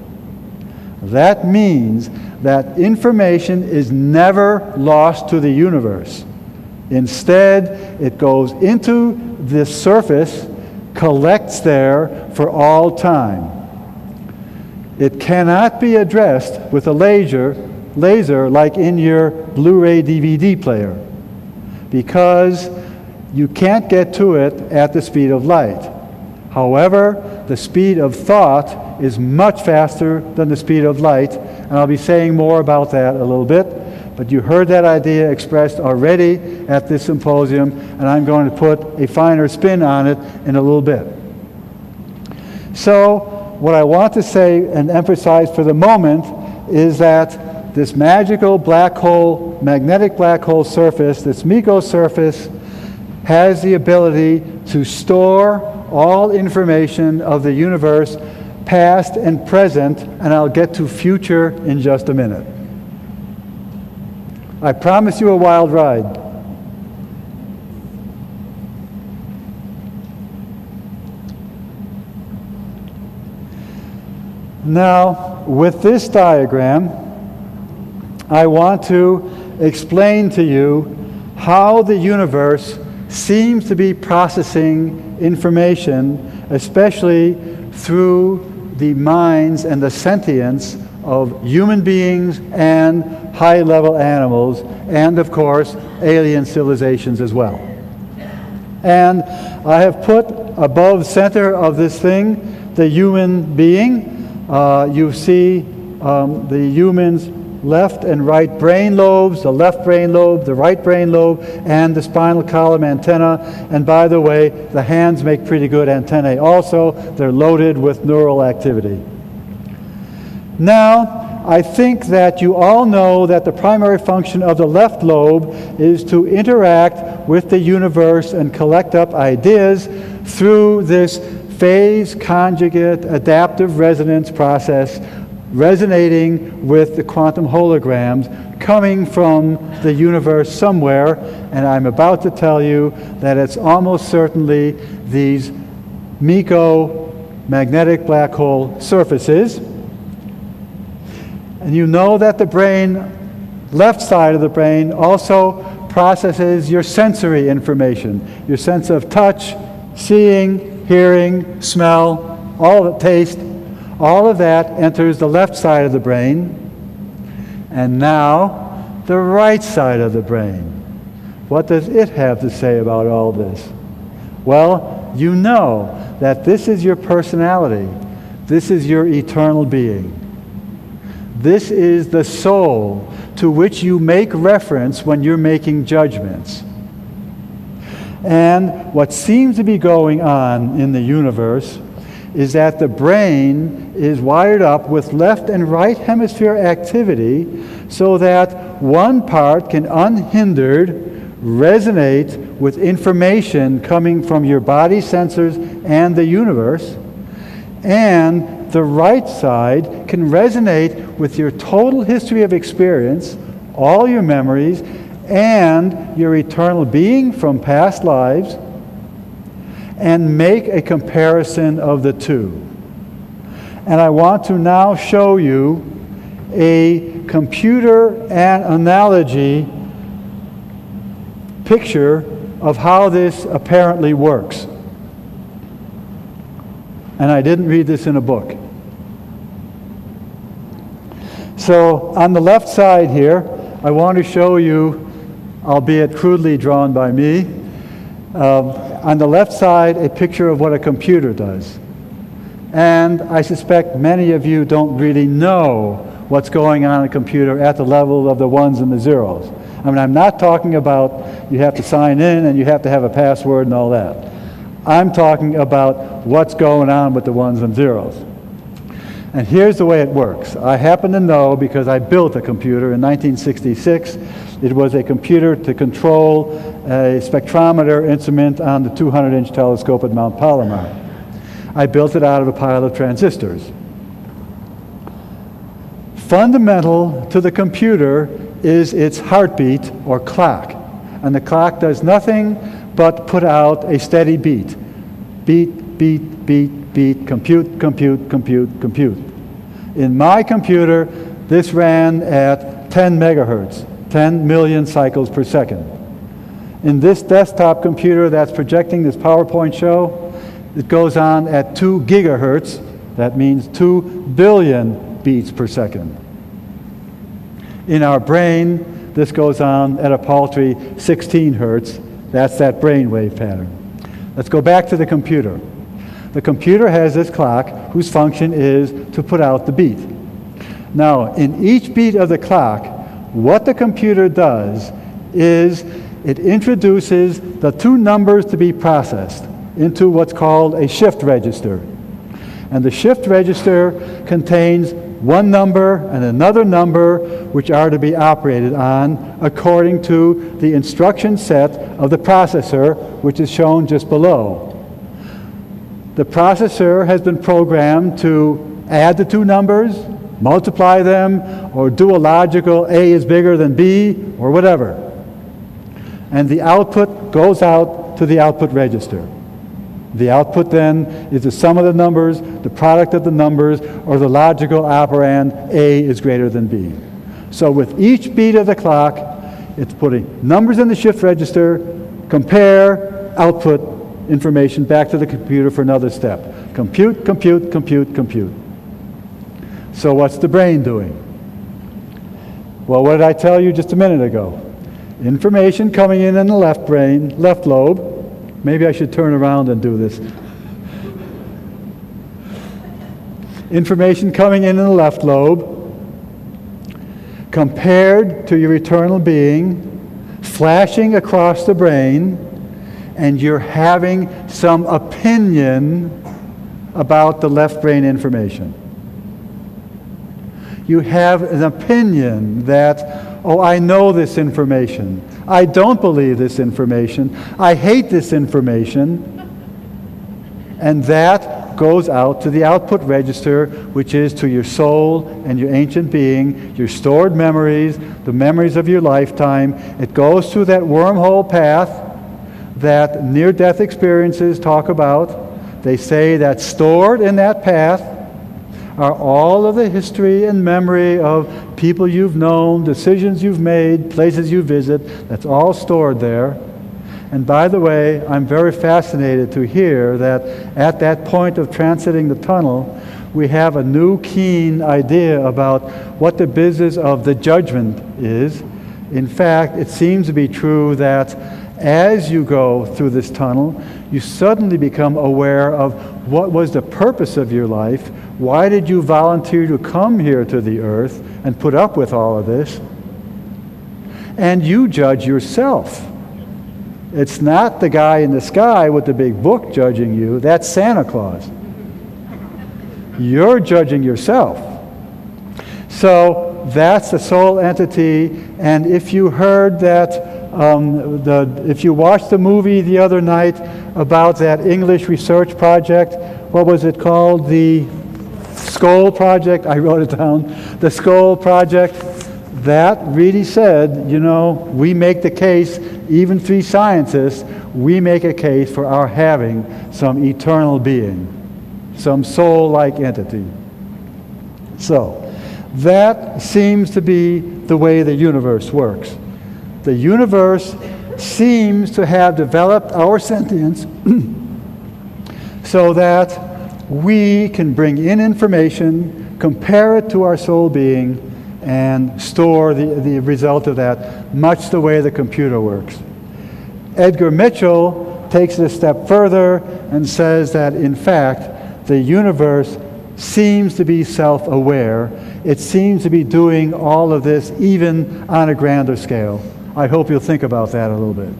That means that information is never lost to the universe. Instead, it goes into this surface, collects there for all time. It cannot be addressed with a laser like in your Blu-ray DVD player, because you can't get to it at the speed of light. However, the speed of thought is much faster than the speed of light, and I'll be saying more about that a little bit. but you heard that idea expressed already at this symposium, and I'm going to put a finer spin on it in a little bit. So, what I want to say and emphasize for the moment is that this magical black hole, magnetic black hole surface, this MECO surface, has the ability to store all information of the universe, past and present, and I'll get to future in just a minute. I promise you a wild ride. Now, with this diagram, I want to explain to you how the universe seems to be processing information, especially through the minds and the sentience of human beings and high-level animals, and of course, alien civilizations as well. And I have put above center of this thing the human being. You see the human's left and right brain lobes, the left brain lobe, the right brain lobe, and the spinal column antenna. And by the way, the hands make pretty good antennae also. They're loaded with neural activity. Now, I think that you all know that the primary function of the left lobe is to interact with the universe and collect up ideas through this phase conjugate adaptive resonance process, resonating with the quantum holograms coming from the universe somewhere, and I'm about to tell you that it's almost certainly these MECO magnetic black hole surfaces. And you know that the brain, left side of the brain, also processes your sensory information, your sense of touch, seeing, hearing, smell, all of it, taste. All of that enters the left side of the brain. And now, the right side of the brain. What does it have to say about all this? Well, you know that this is your personality. This is your eternal being. This is the soul to which you make reference when you're making judgments. And what seems to be going on in the universe is that the brain is wired up with left and right hemisphere activity so that one part can unhindered resonate with information coming from your body sensors and the universe, and the right side can resonate with your total history of experience, all your memories, and your eternal being from past lives, and make a comparison of the two. And I want to now show you a computer analogy picture of how this apparently works. And I didn't read this in a book. So on the left side here, I want to show you, albeit crudely drawn by me, on the left side, a picture of what a computer does. And I suspect many of you don't really know what's going on in a computer at the level of the ones and the zeros. I mean, I'm not talking about you have to sign in and you have to have a password and all that. I'm talking about what's going on with the ones and zeros. And here's the way it works. I happen to know because I built a computer in 1966. It was a computer to control a spectrometer instrument on the 200-inch telescope at Mount Palomar. I built it out of a pile of transistors. Fundamental to the computer is its heartbeat or clock. And the clock does nothing but put out a steady beat. Beat, beat, beat, beat, compute, compute, compute, compute. In my computer, this ran at 10 megahertz, 10 million cycles per second. In this desktop computer that's projecting this PowerPoint show, it goes on at 2 gigahertz. That means 2 billion beats per second. In our brain, this goes on at a paltry 16 hertz. That's that brainwave pattern. Let's go back to the computer. The computer has this clock whose function is to put out the beat. Now, in each beat of the clock, what the computer does is it introduces the two numbers to be processed into what's called a shift register. And the shift register contains one number and another number which are to be operated on according to the instruction set of the processor, which is shown just below. The processor has been programmed to add the two numbers, multiply them, or do a logical A is bigger than B, or whatever. And the output goes out to the output register. The output then is the sum of the numbers, the product of the numbers, or the logical operand A is greater than B. So with each beat of the clock, it's putting numbers in the shift register, compare, output information back to the computer for another step. Compute, compute, compute, compute. So what's the brain doing? Well, what did I tell you just a minute ago? Information coming in the left brain, left lobe. Maybe I should turn around and do this. Information coming in the left lobe, compared to your eternal being, flashing across the brain, and you're having some opinion about the left brain information. You have an opinion that, oh, I know this information. I don't believe this information. I hate this information. And that goes out to the output register, which is to your soul and your ancient being, your stored memories, the memories of your lifetime. It goes through that wormhole path that near-death experiences talk about. They say that stored in that path are all of the history and memory of people you've known, decisions you've made, places you visit. That's all stored there. And by the way, I'm very fascinated to hear that at that point of transiting the tunnel, we have a new keen idea about what the business of the judgment is. In fact, it seems to be true that as you go through this tunnel, you suddenly become aware of what was the purpose of your life. Why did you volunteer to come here to the earth and put up with all of this? And you judge yourself. It's not the guy in the sky with the big book judging you. That's Santa Claus. You're judging yourself. So that's the soul entity. And if you heard that, if you watched the movie the other night about that English research project, what was it called? The Skull Project. I wrote it down. The Skull Project. That really said, you know, we make the case, even three scientists, we make a case for our having some eternal being, some soul-like entity. So, that seems to be the way the universe works. The universe seems to have developed our sentience so that we can bring in information, compare it to our soul being, and store the result of that, much the way the computer works. Edgar Mitchell takes it a step further and says that, in fact, the universe seems to be self-aware. It seems to be doing all of this even on a grander scale. I hope you'll think about that a little bit.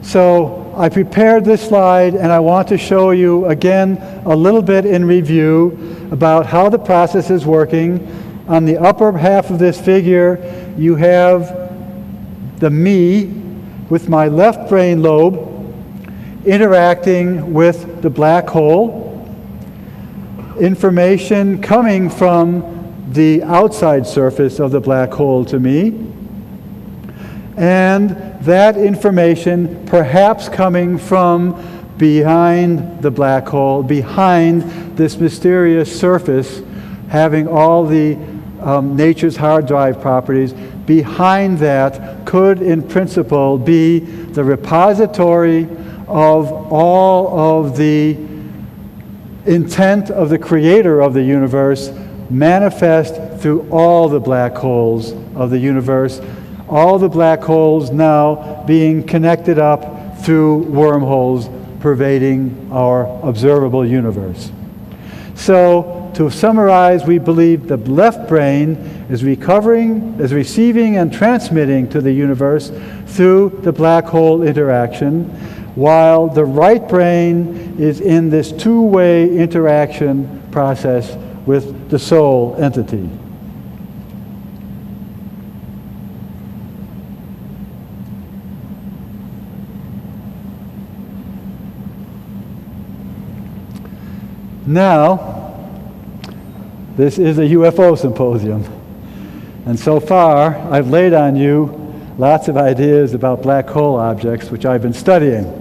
So I prepared this slide, and I want to show you again a little bit in review about how the process is working. On the upper half of this figure, you have the me with my left brain lobe interacting with the black hole. Information coming from the outside surface of the black hole to me. And that information perhaps coming from behind the black hole, behind this mysterious surface, having all the nature's hard drive properties. Behind that could, in principle, be the repository of all of the intent of the creator of the universe manifest through all the black holes of the universe. All the black holes now being connected up through wormholes pervading our observable universe. So, to summarize, we believe the left brain is receiving and transmitting to the universe through the black hole interaction, while the right brain is in this two-way interaction process with the soul entity. Now, this is a UFO symposium, and so far I've laid on you lots of ideas about black hole objects, which I've been studying.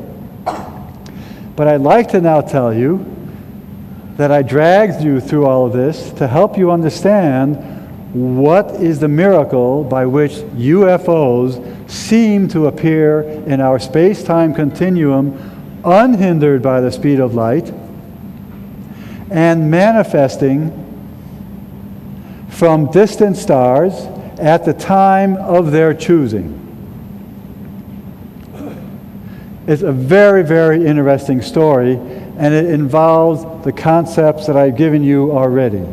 But I'd like to now tell you that I dragged you through all of this to help you understand what is the miracle by which UFOs seem to appear in our space-time continuum unhindered by the speed of light and manifesting from distant stars at the time of their choosing. It's a very, very interesting story, and it involves the concepts that I've given you already.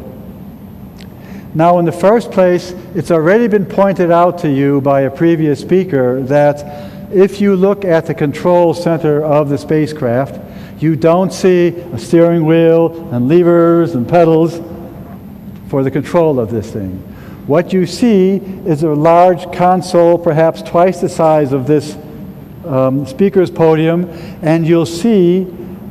Now, in the first place, it's already been pointed out to you by a previous speaker that if you look at the control center of the spacecraft, you don't see a steering wheel and levers and pedals for the control of this thing. What you see is a large console, perhaps twice the size of this speaker's podium, and you'll see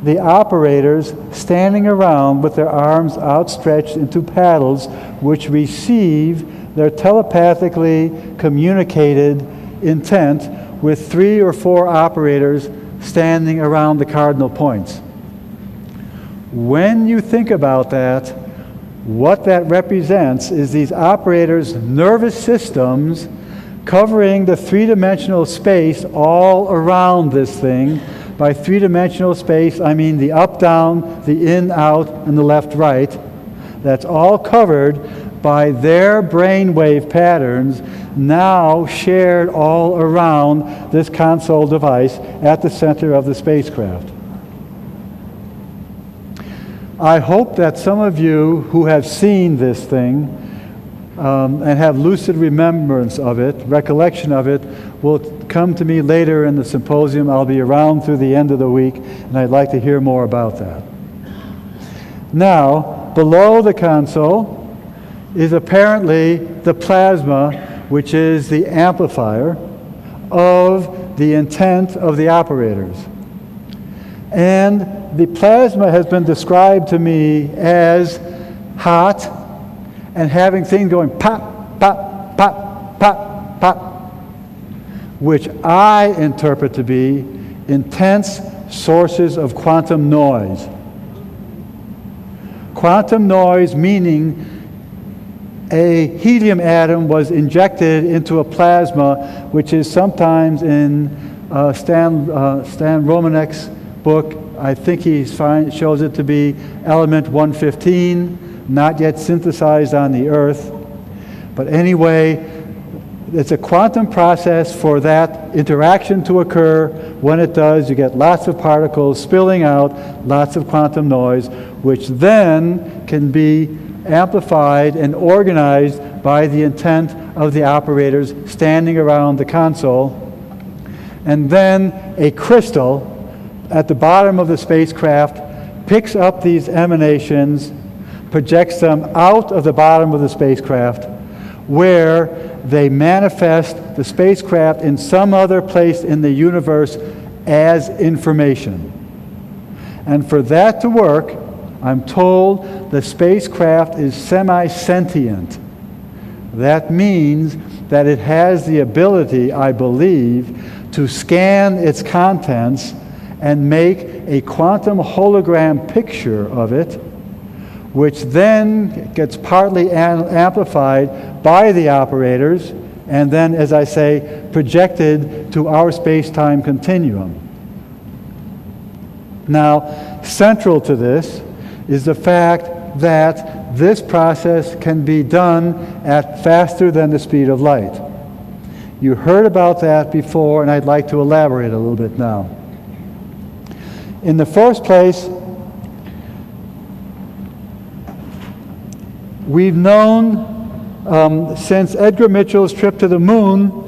the operators standing around with their arms outstretched into paddles, which receive their telepathically communicated intent with 3 or 4 operators standing around the cardinal points. When you think about that, what that represents is these operators' nervous systems covering the three-dimensional space all around this thing. By three-dimensional space, I mean the up-down, the in-out, and the left-right. That's all covered by their brainwave patterns, now shared all around this console device at the center of the spacecraft. I hope that some of you who have seen this thing and have lucid remembrance of it, recollection of it, will come to me later in the symposium. I'll be around through the end of the week, and I'd like to hear more about that. Now, below the console is apparently the plasma, which is the amplifier of the intent of the operators. And the plasma has been described to me as hot and having things going pop, pop, pop, pop, pop, which I interpret to be intense sources of quantum noise. Quantum noise meaning a helium atom was injected into a plasma, which is sometimes in Stan Romanek's book. I think he shows it to be element 115, not yet synthesized on the Earth. But anyway, it's a quantum process for that interaction to occur. When it does, you get lots of particles spilling out, lots of quantum noise, which then can be amplified and organized by the intent of the operators standing around the console. And then a crystal at the bottom of the spacecraft picks up these emanations, projects them out of the bottom of the spacecraft, where they manifest the spacecraft in some other place in the universe as information. And for that to work, I'm told the spacecraft is semi-sentient. That means that it has the ability, I believe, to scan its contents and make a quantum hologram picture of it, which then gets partly amplified by the operators and then, as I say, projected to our space-time continuum. Now, central to this is the fact that this process can be done at faster than the speed of light. You heard about that before, and I'd like to elaborate a little bit now. In the first place, We've known since Edgar Mitchell's trip to the moon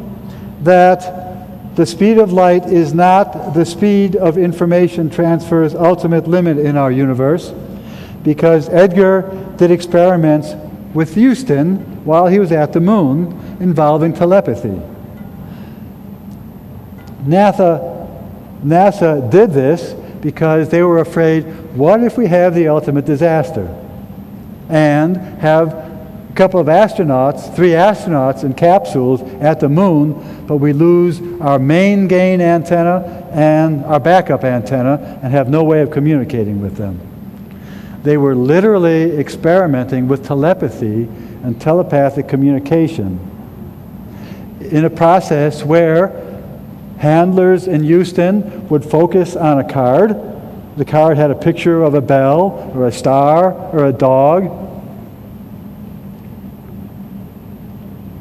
that the speed of light is not the speed of information transfer's ultimate limit in our universe, because Edgar did experiments with Houston while he was at the moon involving telepathy. NASA did this because they were afraid, what if we have the ultimate disaster and have a couple of astronauts, 3 astronauts in capsules at the moon, but we lose our main gain antenna and our backup antenna and have no way of communicating with them. They were literally experimenting with telepathy and telepathic communication in a process where handlers in Houston would focus on a card. The card had a picture of a bell or a star or a dog,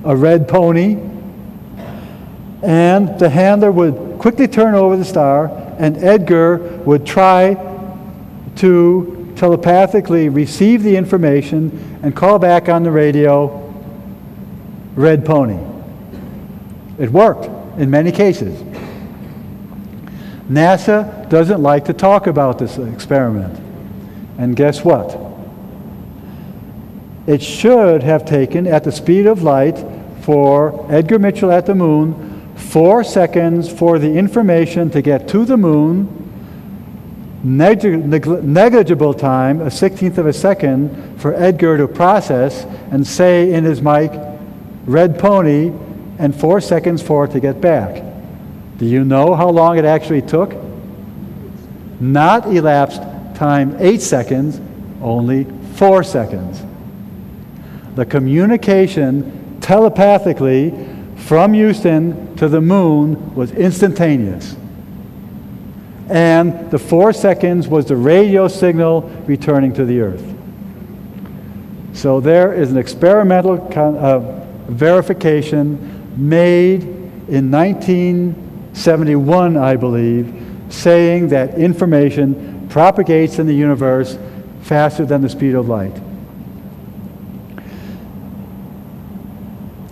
a red pony, and the handler would quickly turn over the star, and Edgar would try to telepathically receive the information and call back on the radio, red pony. It worked in many cases. NASA doesn't like to talk about this experiment. And guess what? It should have taken, at the speed of light, for Edgar Mitchell at the moon, 4 seconds for the information to get to the moon, negligible time, a 16th of a second, for Edgar to process and say in his mic, red pony, and 4 seconds for it to get back. Do you know how long it actually took? Not elapsed time 8 seconds, only 4 seconds. The communication telepathically from Houston to the moon was instantaneous. And the 4 seconds was the radio signal returning to the Earth. So there is an experimental verification made in 1971, I believe, saying that information propagates in the universe faster than the speed of light.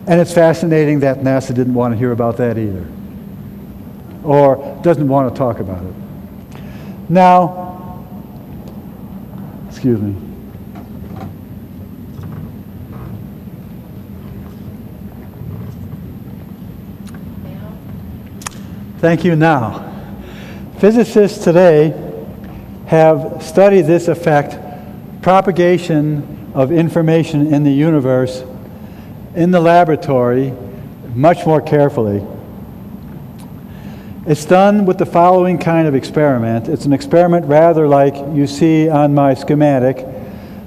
And it's fascinating that NASA didn't want to hear about that either, or doesn't want to talk about it. Now, excuse me. Thank you. Now, physicists today have studied this effect, propagation of information in the universe, in the laboratory much more carefully. It's done with the following kind of experiment. It's an experiment rather like you see on my schematic.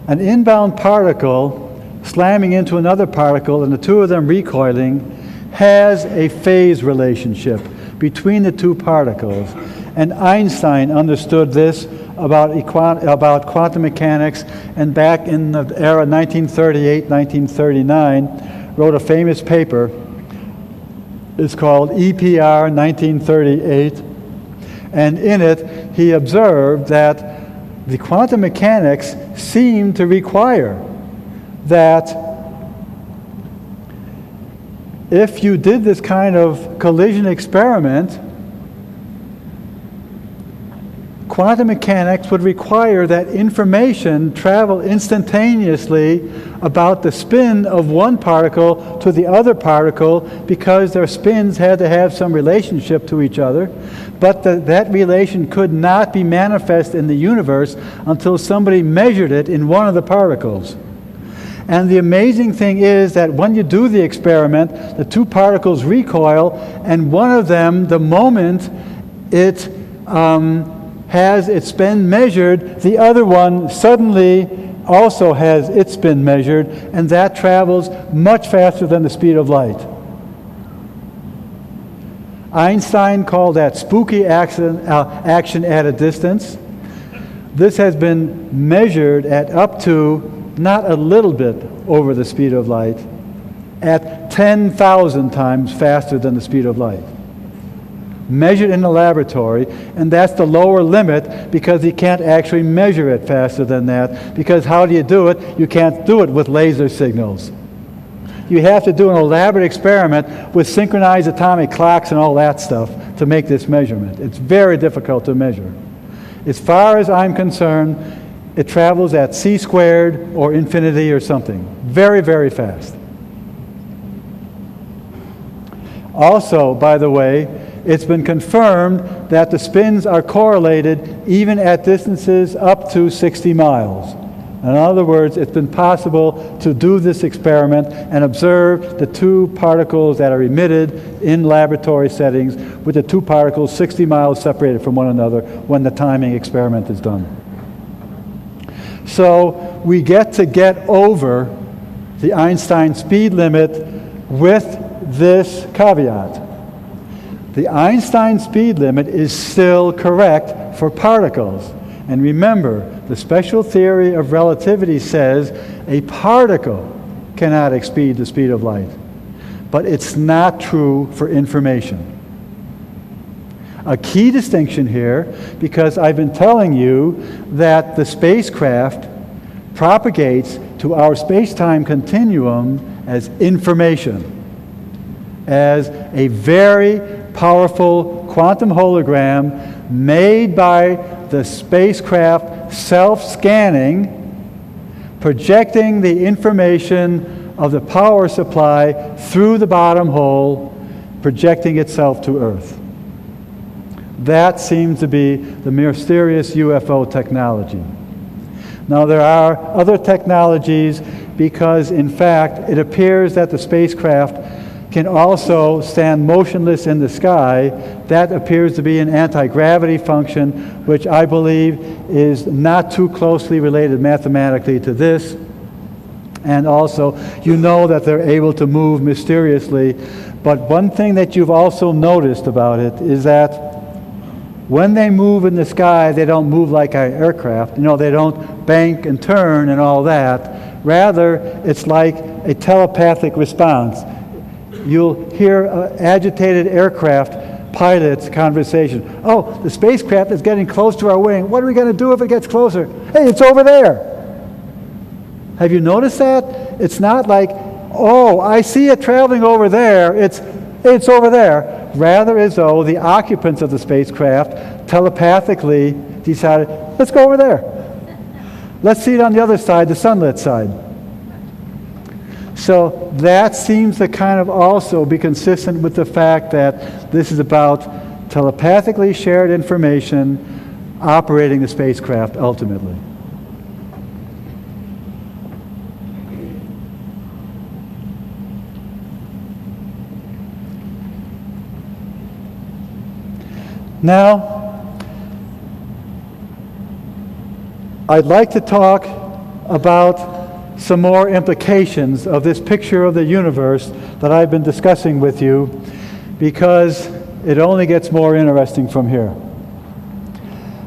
An inbound particle slamming into another particle and the two of them recoiling has a phase relationship between the two particles. And Einstein understood this about quantum mechanics, and back in the era 1938, 1939, wrote a famous paper. It's called EPR 1938, and in it he observed that the quantum mechanics seemed to require that if you did this kind of collision experiment, quantum mechanics would require that information travel instantaneously about the spin of one particle to the other particle, because their spins had to have some relationship to each other, but that relation could not be manifest in the universe until somebody measured it in one of the particles. And the amazing thing is that when you do the experiment, the two particles recoil, and one of them, the moment it has its spin measured, the other one suddenly also has its spin measured, and that travels much faster than the speed of light. Einstein called that spooky action at a distance. This has been measured at up to, not a little bit over the speed of light, at 10,000 times faster than the speed of light. measured in the laboratory, and that's the lower limit because you can't actually measure it faster than that, because how do you do it? You can't do it with laser signals. You have to do an elaborate experiment with synchronized atomic clocks and all that stuff to make this measurement. It's very difficult to measure. As far as I'm concerned, it travels at c squared or infinity or something. Very, very fast. Also, by the way, it's been confirmed that the spins are correlated even at distances up to 60 miles. In other words, it's been possible to do this experiment and observe the two particles that are emitted in laboratory settings with the two particles 60 miles separated from one another when the timing experiment is done. So we get over the Einstein speed limit with this caveat. The Einstein speed limit is still correct for particles. And remember, the special theory of relativity says a particle cannot exceed the speed of light. But it's not true for information. A key distinction here, because I've been telling you that the spacecraft propagates to our space-time continuum as information, as a very powerful quantum hologram made by the spacecraft self-scanning, projecting the information of the power supply through the bottom hole, projecting itself to Earth. That seems to be the mysterious UFO technology. Now, there are other technologies because, in fact, it appears that the spacecraft can also stand motionless in the sky. That appears to be an anti-gravity function, which I believe is not too closely related mathematically to this. And also, you know that they're able to move mysteriously. But one thing that you've also noticed about it is that when they move in the sky, they don't move like our aircraft. You know, they don't bank and turn and all that. Rather, it's like a telepathic response. You'll hear agitated aircraft pilots' conversation. Oh, the spacecraft is getting close to our wing. What are we going to do if it gets closer? Hey, it's over there. Have you noticed that? It's not like, oh, I see it traveling over there. It's over there. Rather, as though the occupants of the spacecraft telepathically decided, let's go over there. Let's see it on the other side, the sunlit side. So that seems to kind of also be consistent with the fact that this is about telepathically shared information operating the spacecraft ultimately. Now, I'd like to talk about some more implications of this picture of the universe that I've been discussing with you, because it only gets more interesting from here.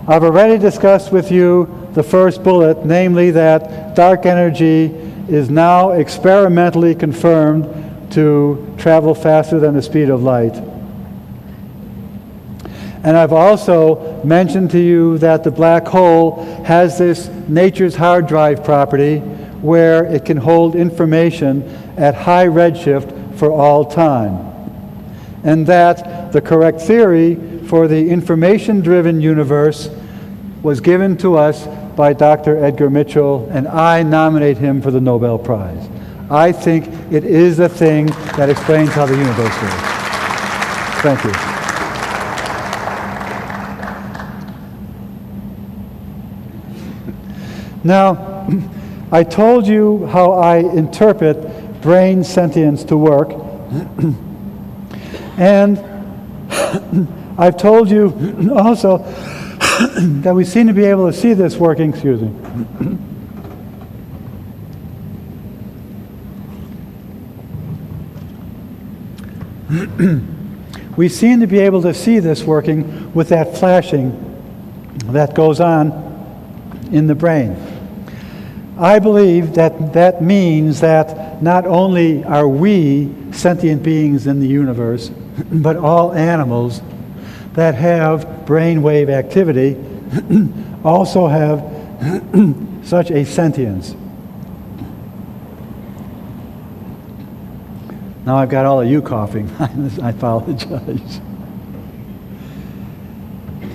I've already discussed with you the first bullet, namely that dark energy is now experimentally confirmed to travel faster than the speed of light. And I've also mentioned to you that the black hole has this nature's hard drive property where it can hold information at high redshift for all time. And that the correct theory for the information-driven universe was given to us by Dr. Edgar Mitchell, and I nominate him to the Nobel Prize. I think it is the thing that explains how the universe works. Thank you. Now, I told you how I interpret brain sentience to work, and I've told you also that we seem to be able to see this working, excuse me. We seem to be able to see this working with that flashing that goes on in the brain. I believe that that means that not only are we sentient beings in the universe, but all animals that have brainwave activity also have such a sentience. Now I've got all of you coughing. I apologize.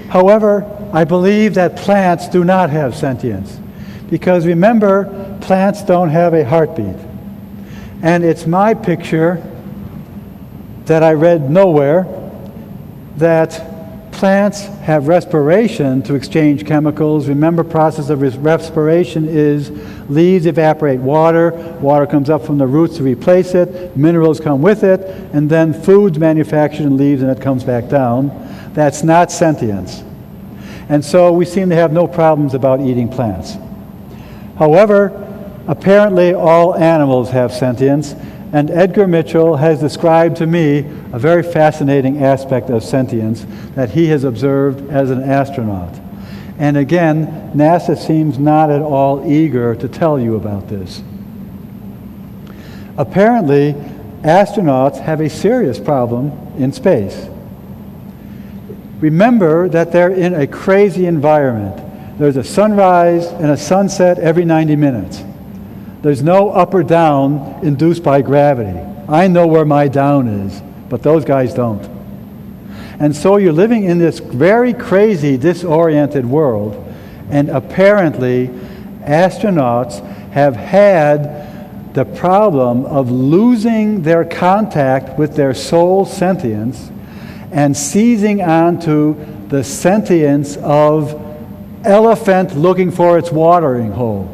However, I believe that plants do not have sentience. Because remember, plants don't have a heartbeat. And it's my picture that I read nowhere that plants have respiration to exchange chemicals. Remember, process of respiration is leaves evaporate water, water comes up from the roots to replace it, minerals come with it, and then food's manufactured in leaves and it comes back down. That's not sentience. And so we seem to have no problems about eating plants. However, apparently all animals have sentience, and Edgar Mitchell has described to me a very fascinating aspect of sentience that he has observed as an astronaut. And again, NASA seems not at all eager to tell you about this. Apparently, astronauts have a serious problem in space. Remember that they're in a crazy environment. There's a sunrise and a sunset every 90 minutes. There's no up or down induced by gravity. I know where my down is, but those guys don't. And so you're living in this very crazy, disoriented world, and apparently astronauts have had the problem of losing their contact with their soul sentience and seizing onto the sentience of elephant looking for its watering hole.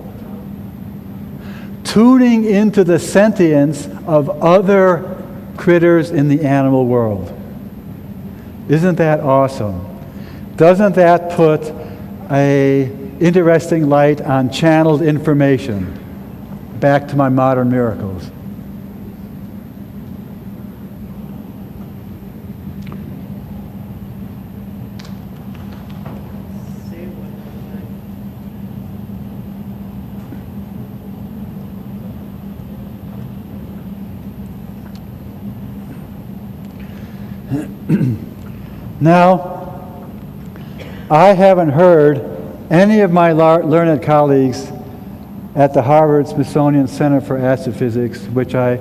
Tuning into the sentience of other critters in the animal world. Isn't that awesome? Doesn't that put an interesting light on channeled information? Back to my modern miracles. Now, I haven't heard any of my learned colleagues at the Harvard Smithsonian Center for Astrophysics, which I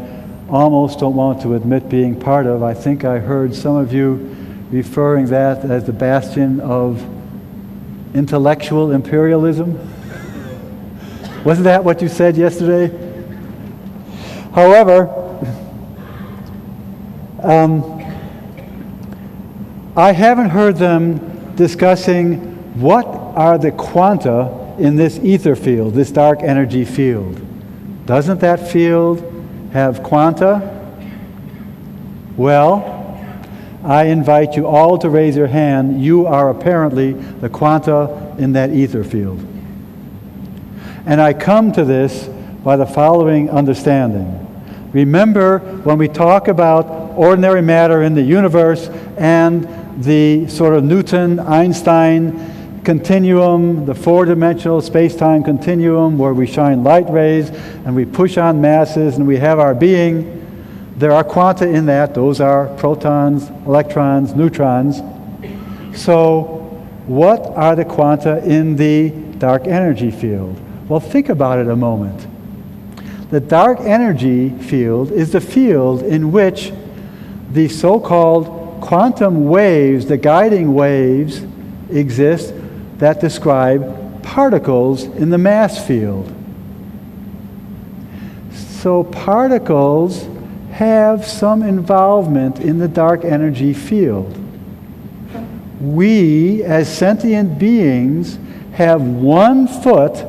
almost don't want to admit being part of. I think I heard some of you referring that as the bastion of intellectual imperialism. Wasn't that what you said yesterday? However, I haven't heard them discussing what are the quanta in this ether field, this dark energy field. Doesn't that field have quanta? Well, I invite you all to raise your hand. You are apparently the quanta in that ether field. And I come to this by the following understanding. Remember, when we talk about ordinary matter in the universe and the sort of Newton-Einstein continuum, the four-dimensional space-time continuum where we shine light rays and we push on masses and we have our being, there are quanta in that. Those are protons, electrons, neutrons. So what are the quanta in the dark energy field? Well, think about it a moment. The dark energy field is the field in which the so-called quantum waves, the guiding waves, exist that describe particles in the mass field. So particles have some involvement in the dark energy field. We, as sentient beings, have 1 foot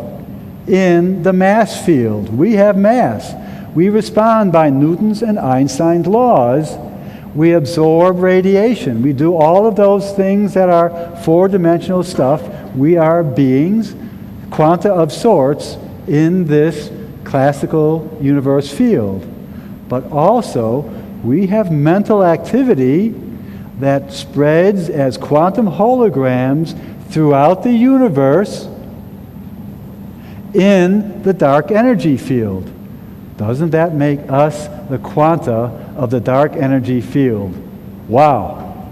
in the mass field. We have mass. We respond by Newton's and Einstein's laws. We absorb radiation. We do all of those things that are four-dimensional stuff. We are beings, quanta of sorts, in this classical universe field. But also, we have mental activity that spreads as quantum holograms throughout the universe in the dark energy field. Doesn't that make us the quanta of the dark energy field? Wow.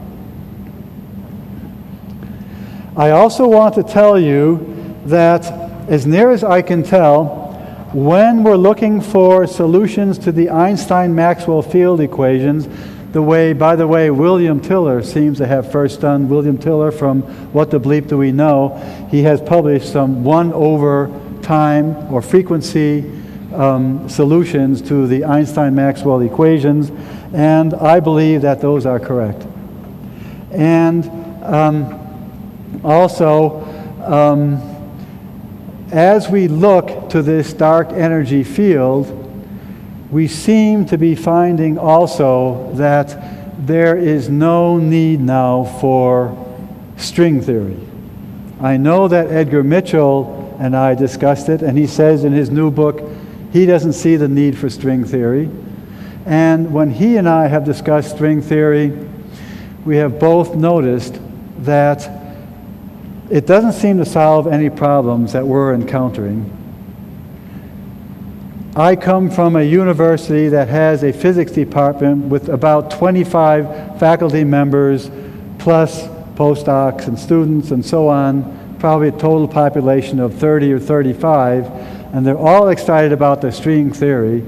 I also want to tell you that, as near as I can tell, when we're looking for solutions to the Einstein-Maxwell field equations, by the way, William Tiller seems to have first done. William Tiller from What the Bleep Do We Know? He has published some 1/time or frequency solutions to the Einstein-Maxwell equations, and I believe that those are correct. And also, as we look to this dark energy field, we seem to be finding also that there is no need now for string theory. I know that Edgar Mitchell and I discussed it, and he says in his new book he doesn't see the need for string theory. And when he and I have discussed string theory, we have both noticed that it doesn't seem to solve any problems that we're encountering. I come from a university that has a physics department with about 25 faculty members, plus postdocs and students and so on, probably a total population of 30 or 35, and they're all excited about the string theory.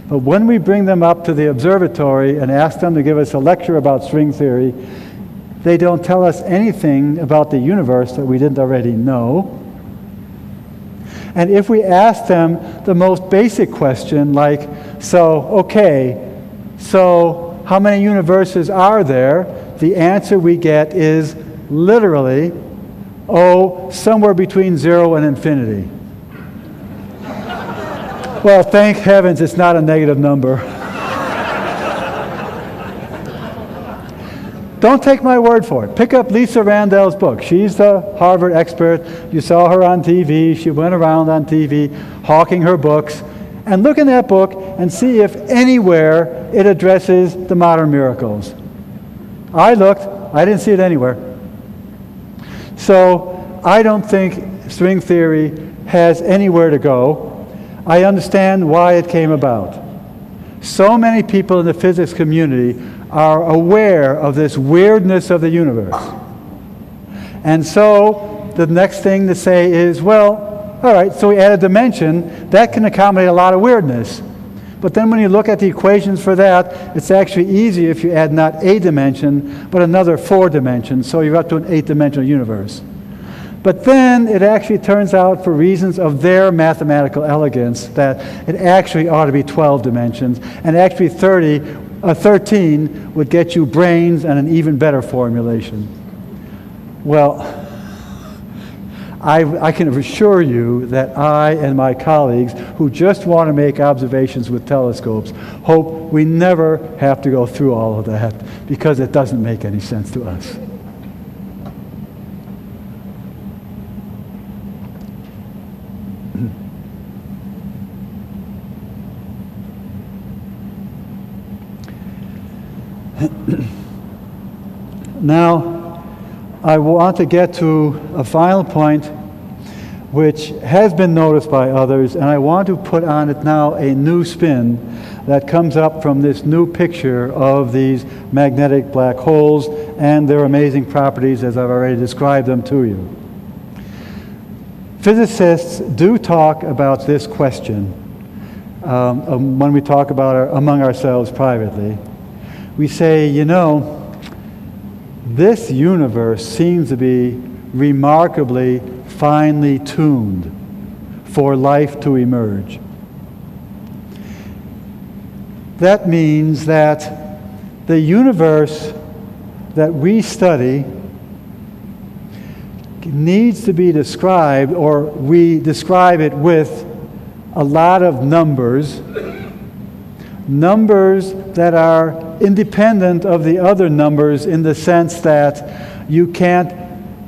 But when we bring them up to the observatory and ask them to give us a lecture about string theory, they don't tell us anything about the universe that we didn't already know. And if we ask them the most basic question, like, so how many universes are there? The answer we get is literally, somewhere between 0 and infinity. Well, thank heavens it's not a negative number. Don't take my word for it. Pick up Lisa Randall's book. She's the Harvard expert. You saw her on TV. She went around on TV hawking her books. And look in that book and see if anywhere it addresses the modern miracles. I looked. I didn't see it anywhere. So I don't think string theory has anywhere to go. I understand why it came about. So many people in the physics community are aware of this weirdness of the universe. And so the next thing to say is, well, all right, so we add a dimension. That can accommodate a lot of weirdness. But then when you look at the equations for that, it's actually easier if you add not a dimension, but another 4 dimensions. So you're up to an 8-dimensional universe. But then it actually turns out, for reasons of their mathematical elegance, that it actually ought to be 12 dimensions, and actually 13 would get you brains and an even better formulation. Well, I can assure you that I and my colleagues who just want to make observations with telescopes hope we never have to go through all of that, because it doesn't make any sense to us. Now, I want to get to a final point which has been noticed by others, and I want to put on it now a new spin that comes up from this new picture of these magnetic black holes and their amazing properties as I've already described them to you. Physicists do talk about this question when we talk about among ourselves privately. We say, this universe seems to be remarkably finely tuned for life to emerge. That means that the universe that we study needs to be described, or we describe it with a lot of numbers that are independent of the other numbers, in the sense that you can't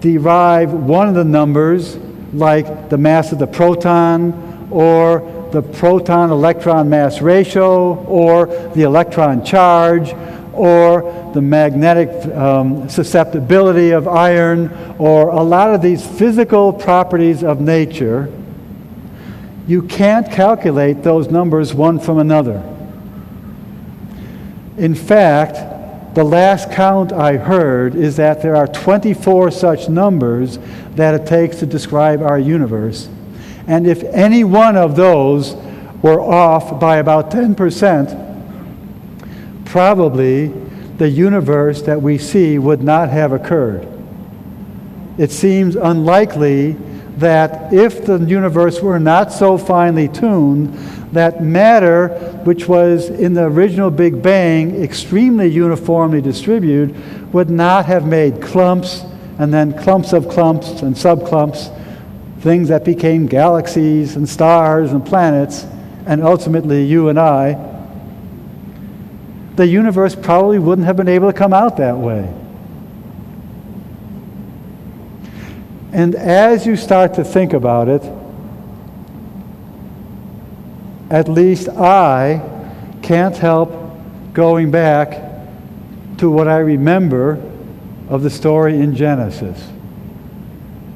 derive one of the numbers, like the mass of the proton, or the proton-electron mass ratio, or the electron charge, or the magnetic susceptibility of iron, or a lot of these physical properties of nature. You can't calculate those numbers one from another. In fact, The last count I heard is that there are 24 such numbers that it takes to describe our universe. And if any one of those were off by about 10%, probably the universe that we see would not have occurred. It seems unlikely that if the universe were not so finely tuned, that matter, which was in the original Big Bang extremely uniformly distributed, would not have made clumps and then clumps of clumps and subclumps, things that became galaxies and stars and planets, and ultimately you and I. The universe probably wouldn't have been able to come out that way. And as you start to think about it, at least I can't help going back to what I remember of the story in Genesis.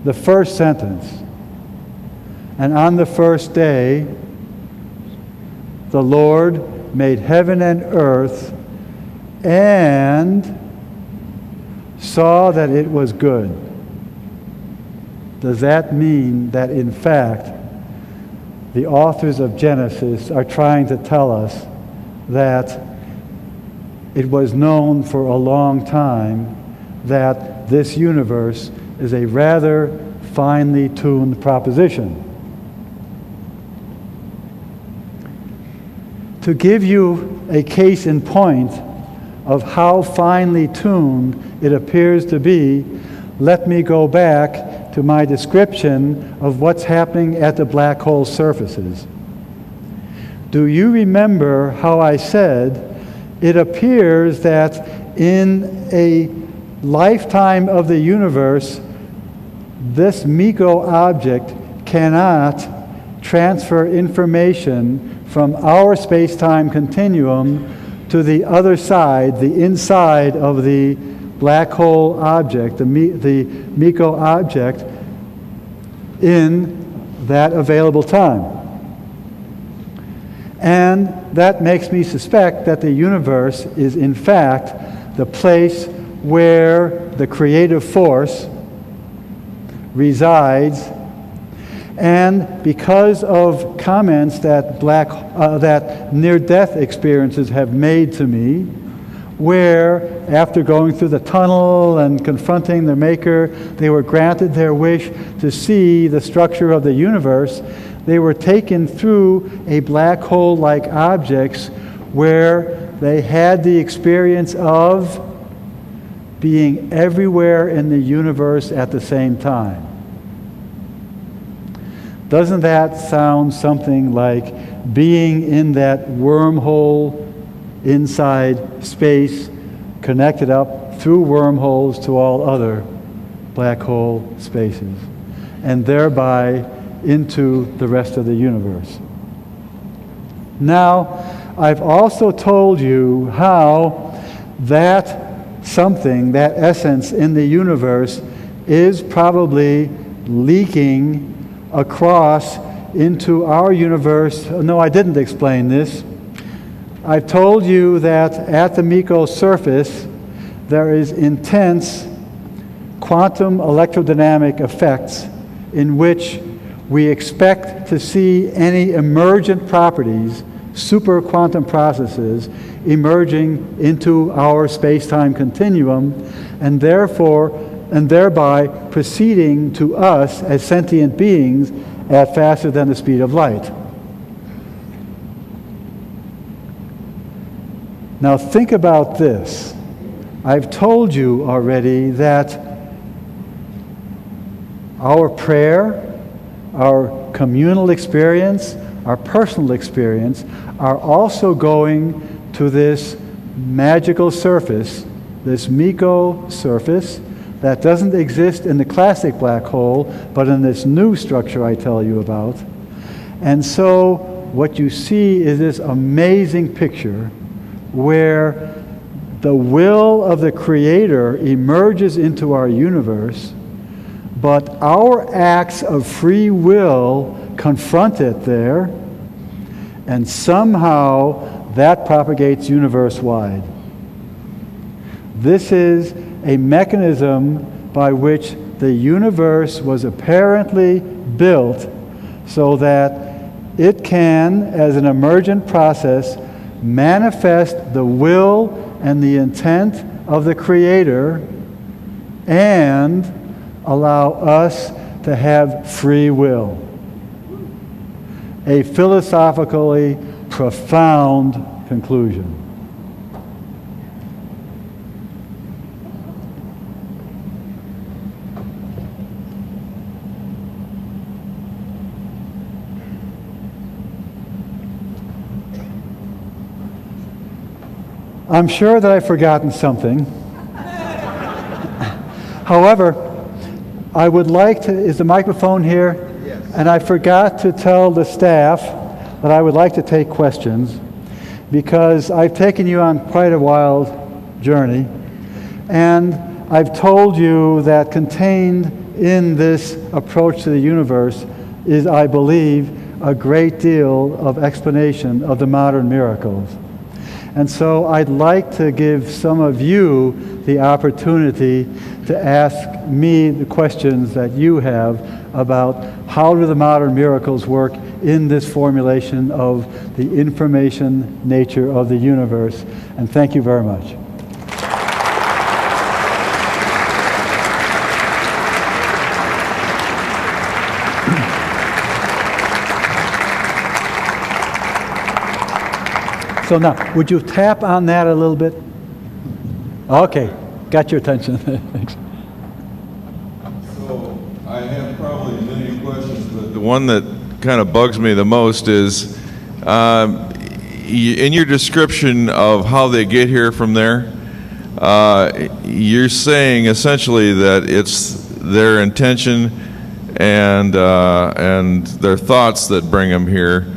The first sentence. And on the first day, the Lord made heaven and earth and saw that it was good. Does that mean that, in fact, the authors of Genesis are trying to tell us that it was known for a long time that this universe is a rather finely tuned proposition? To give you a case in point of how finely tuned it appears to be, let me go back to my description of what's happening at the black hole surfaces. Do you remember how I said it appears that in a lifetime of the universe, this MECO object cannot transfer information from our space-time continuum to the other side, the inside of the black hole object, the MECO object, in that available time. And that makes me suspect that the universe is in fact the place where the creative force resides. And because of comments that that near-death experiences have made to me, where after going through the tunnel and confronting the Maker, they were granted their wish to see the structure of the universe, they were taken through a black hole-like objects where they had the experience of being everywhere in the universe at the same time. Doesn't that sound something like being in that wormhole inside space, connected up through wormholes to all other black hole spaces, and thereby into the rest of the universe? Now, I've also told you how that something, that essence in the universe, is probably leaking across into our universe. No, I didn't explain this. I've told you that at the MECO surface there is intense quantum electrodynamic effects in which we expect to see any emergent properties, super quantum processes, emerging into our space-time continuum, and thereby proceeding to us as sentient beings at faster than the speed of light. Now think about this. I've told you already that our prayer, our communal experience, our personal experience are also going to this magical surface, this MECO surface, that doesn't exist in the classic black hole, but in this new structure I tell you about. And so what you see is this amazing picture where the will of the Creator emerges into our universe, but our acts of free will confront it there, and somehow that propagates universe-wide. This is a mechanism by which the universe was apparently built so that it can, as an emergent process, manifest the will and the intent of the Creator and allow us to have free will. A philosophically profound conclusion. I'm sure that I've forgotten something. However, I would like to, is the microphone here? Yes. And I forgot to tell the staff that I would like to take questions because I've taken you on quite a wild journey. And I've told you that contained in this approach to the universe is, I believe, a great deal of explanation of the modern miracles. And so I'd like to give some of you the opportunity to ask me the questions that you have about how do the modern miracles work in this formulation of the information nature of the universe. And thank you very much. So now, would you tap on that a little bit? Okay, got your attention. Thanks. So I have probably many questions, but the one that kind of bugs me the most is in your description of how they get here from there, you're saying essentially that it's their intention and their thoughts that bring them here.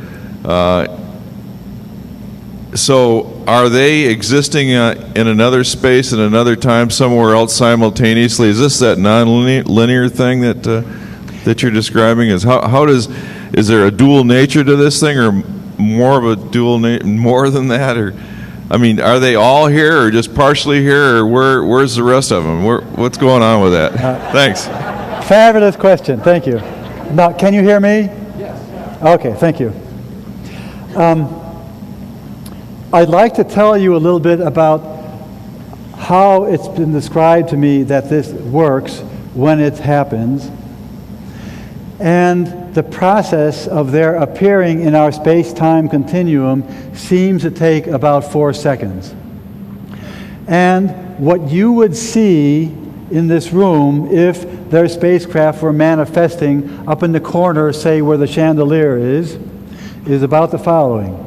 So are they existing in another space, in another time, somewhere else simultaneously? Is this that non-linear thing that you're describing? Is there a dual nature to this thing, or more of a dual more than that? Or, I mean, are they all here, or just partially here, or where's the rest of them? What's going on with that? Thanks. Fabulous question. Thank you. Now, can you hear me? Yes. Okay. Thank you. I'd like to tell you a little bit about how it's been described to me that this works when it happens, and the process of their appearing in our space-time continuum seems to take about 4 seconds. And what you would see in this room if their spacecraft were manifesting up in the corner, say where the chandelier is about the following.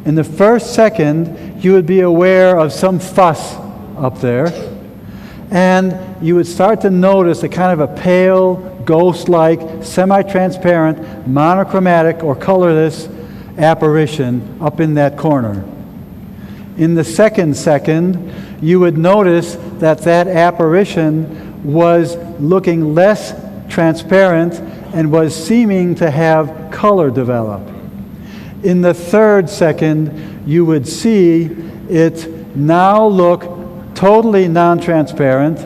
In the first second, you would be aware of some fuss up there, and you would start to notice a kind of a pale, ghost-like, semi-transparent, monochromatic or colorless apparition up in that corner. In the second second, you would notice that apparition was looking less transparent and was seeming to have color develop. In the third second, you would see it now look totally non-transparent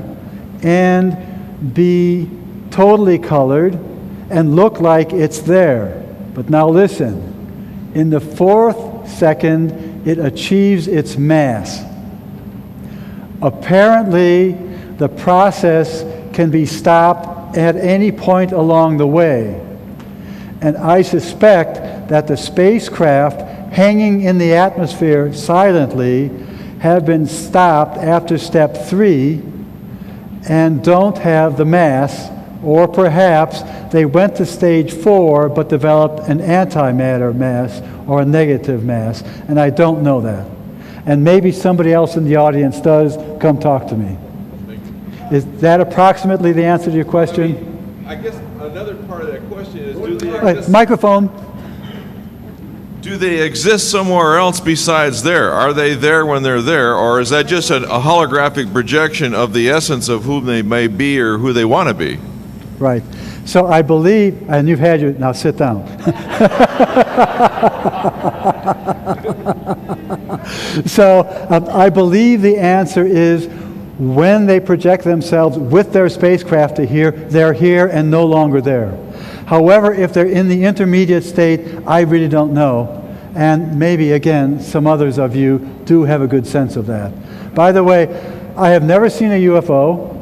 and be totally colored and look like it's there. But now listen, in the fourth second, it achieves its mass. Apparently, the process can be stopped at any point along the way. And I suspect that the spacecraft hanging in the atmosphere silently have been stopped after step 3 and don't have the mass, or perhaps they went to stage 4 but developed an antimatter mass or a negative mass, and I don't know that. And maybe somebody else in the audience does. Come talk to me. Is that approximately the answer to your question? I guess another part of that question is, do they exist? Microphone. Do they exist somewhere else besides there? Are they there when they're there, or is that just a holographic projection of the essence of who they may be or who they want to be? Right. So I believe, and you've had your, now sit down. So I believe the answer is When they project themselves with their spacecraft to here, they're here and no longer there. However, if they're in the intermediate state, I really don't know. And maybe, again, some others of you do have a good sense of that. By the way, I have never seen a UFO.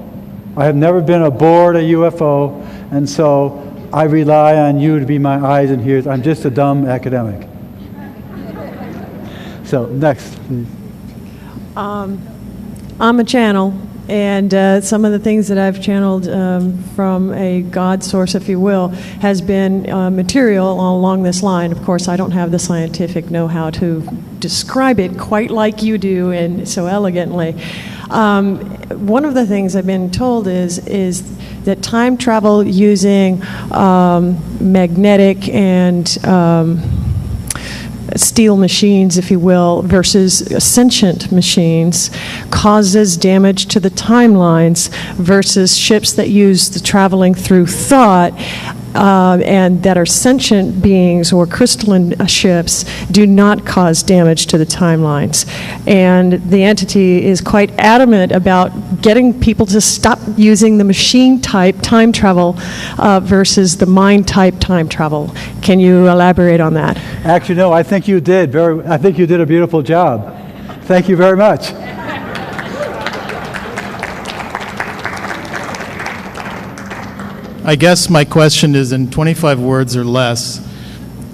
I have never been aboard a UFO. And so I rely on you to be my eyes and ears. I'm just a dumb academic. So, next, please. I'm a channel, and some of the things that I've channeled from a God source, if you will, has been material along this line. Of course, I don't have the scientific know-how to describe it quite like you do and so elegantly. One of the things I've been told is that time travel using magnetic and steel machines, if you will, versus sentient machines causes damage to the timelines versus ships that use the traveling through thought and that are sentient beings or crystalline ships do not cause damage to the timelines. And the entity is quite adamant about getting people to stop using the machine type time travel versus the mind type time travel. Can you elaborate on that? Actually, no, I think you did. I think you did a beautiful job. Thank you very much. I guess my question is in 25 words or less.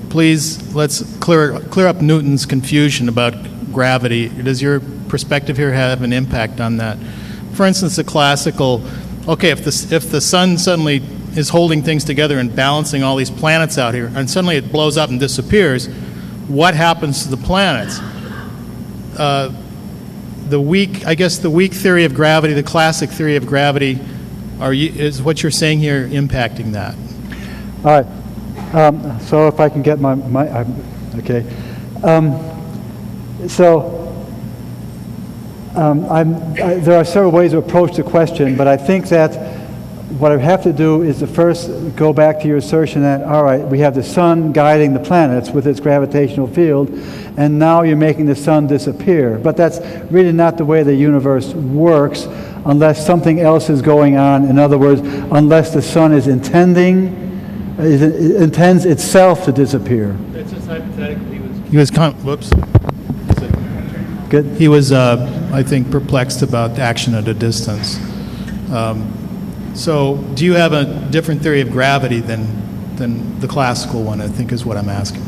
Please, let's clear up Newton's confusion about gravity. Does your perspective here have an impact on that? For instance, the classical, okay, if the sun suddenly is holding things together and balancing all these planets out here, and suddenly it blows up and disappears, what happens to the planets? The weak theory of gravity, the classic theory of gravity, is what you're saying here impacting that? All right. So if I can get okay. There are several ways to approach the question, but I think that what I have to do is to first go back to your assertion that, all right, we have the sun guiding the planets with its gravitational field, and now you're making the sun disappear. But that's really not the way the universe works unless something else is going on. In other words, unless the sun is intends itself to disappear. It's just hypothetical. Whoops. Good. He was, I think, perplexed about action at a distance. So do you have a different theory of gravity than the classical one, I think is what I'm asking.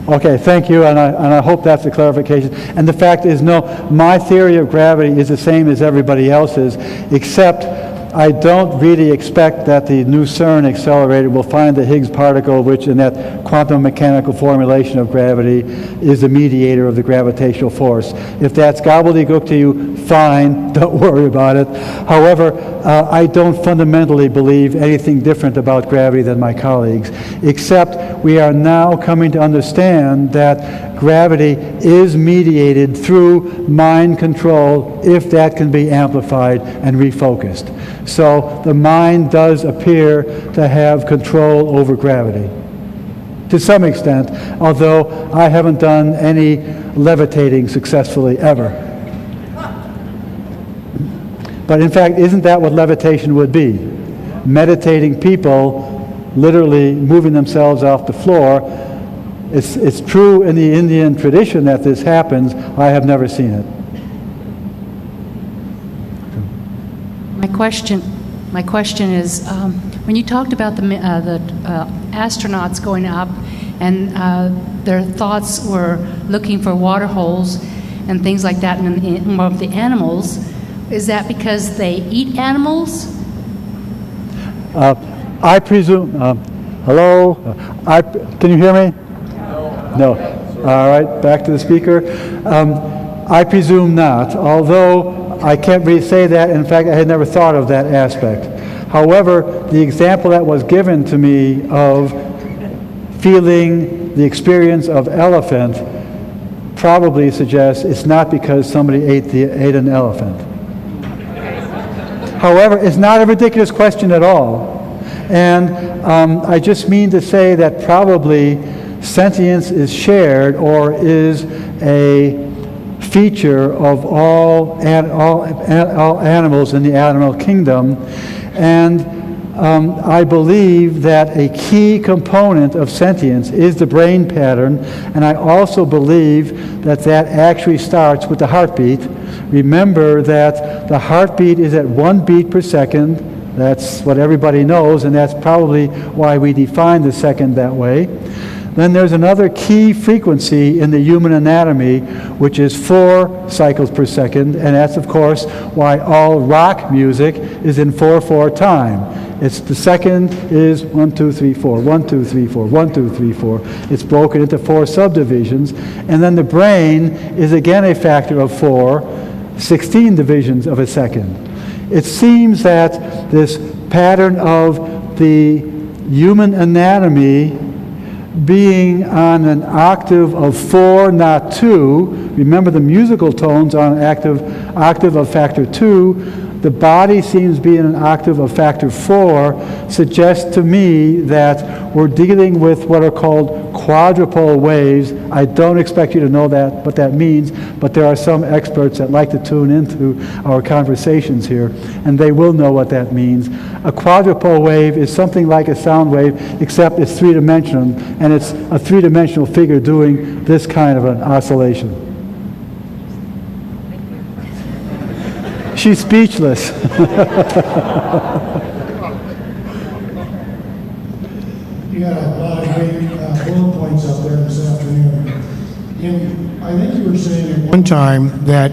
Okay, thank you, and I hope that's a clarification. And the fact is, no, my theory of gravity is the same as everybody else's, except I don't really expect that the new CERN accelerator will find the Higgs particle, which in that quantum mechanical formulation of gravity is the mediator of the gravitational force. If that's gobbledygook to you, fine, don't worry about it. However, I don't fundamentally believe anything different about gravity than my colleagues, except we are now coming to understand that gravity is mediated through mind control if that can be amplified and refocused. So the mind does appear to have control over gravity to some extent, although I haven't done any levitating successfully ever. But in fact, isn't that what levitation would be? Meditating people literally moving themselves off the floor. It's true in the Indian tradition that this happens. I have never seen it. My question is, when you talked about the astronauts going up and their thoughts were looking for water holes and things like that, and more of the animals, is that because they eat animals? I presume. Hello? Can you hear me? No. All right, back to the speaker. I presume not, although I can't really say that. In fact, I had never thought of that aspect. However, the example that was given to me of feeling the experience of elephant probably suggests it's not because somebody ate an elephant. However, it's not a ridiculous question at all. And I just mean to say that probably sentience is shared or is a feature of all animals in the animal kingdom. And I believe that a key component of sentience is the brain pattern, and I also believe that that actually starts with the heartbeat. Remember that the heartbeat is at 1 beat per second. That's what everybody knows, and that's probably why we define the second that way. Then there's another key frequency in the human anatomy, which is 4 cycles per second, and that's, of course, why all rock music is in 4/4 time. It's the second is 1, 2, 3, 4, 1, 2, 3, 4, 1, 2, 3, 4. It's broken into 4 subdivisions, and then the brain is again a factor of 4, 16 divisions of a second. It seems that this pattern of the human anatomy being on an octave of 4, not 2. Remember, the musical tones are on an octave of factor 2. The body seems to be in an octave of factor 4, suggests to me that we're dealing with what are called quadrupole waves. I don't expect you to know what that means, but there are some experts that like to tune into our conversations here, and they will know what that means. A quadrupole wave is something like a sound wave, except it's 3-dimensional, and it's a 3-dimensional figure doing this kind of an oscillation. She's speechless. You had a lot of great bullet points up there this afternoon. And I think you were saying at one time that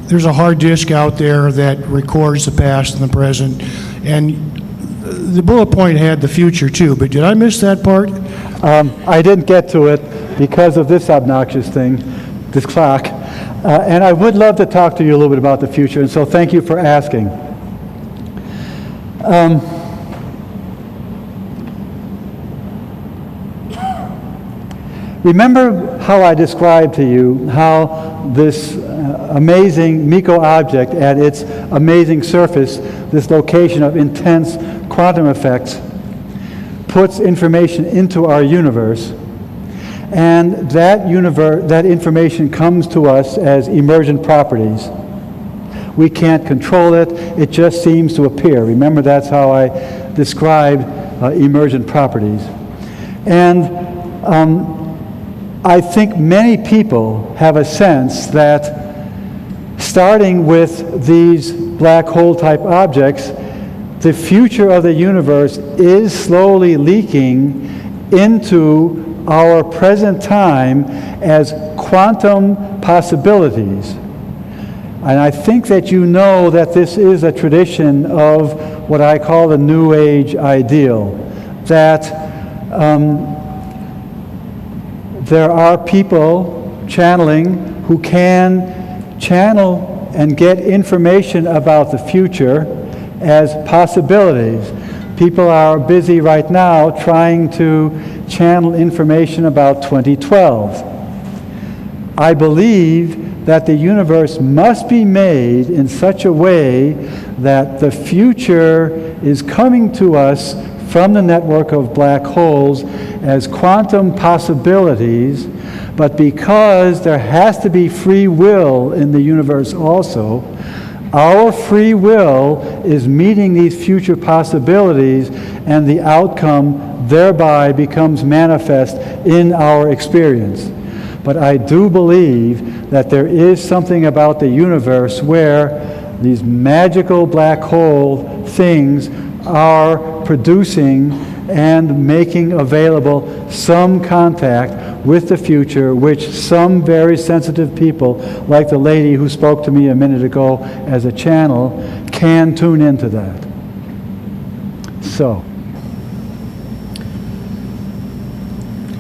there's a hard disk out there that records the past and the present. And the bullet point had the future too, but did I miss that part? I didn't get to it because of this obnoxious thing, this clock. And I would love to talk to you a little bit about the future, and so thank you for asking. Remember how I described to you how this amazing MECO object at its amazing surface, this location of intense quantum effects, puts information into our universe, and that information comes to us as emergent properties. We can't control it. It just seems to appear. Remember, that's how I described emergent properties. And I think many people have a sense that starting with these black hole type objects, the future of the universe is slowly leaking into our present time as quantum possibilities. And I think that you know that this is a tradition of what I call the New Age ideal, that there are people channeling who can channel and get information about the future as possibilities. People are busy right now trying to channel information about 2012. I believe that the universe must be made in such a way that the future is coming to us from the network of black holes as quantum possibilities, but because there has to be free will in the universe also, our free will is meeting these future possibilities, and the outcome thereby becomes manifest in our experience. But I do believe that there is something about the universe where these magical black hole things are producing and making available some contact with the future, which some very sensitive people, like the lady who spoke to me a minute ago as a channel, can tune into that. So,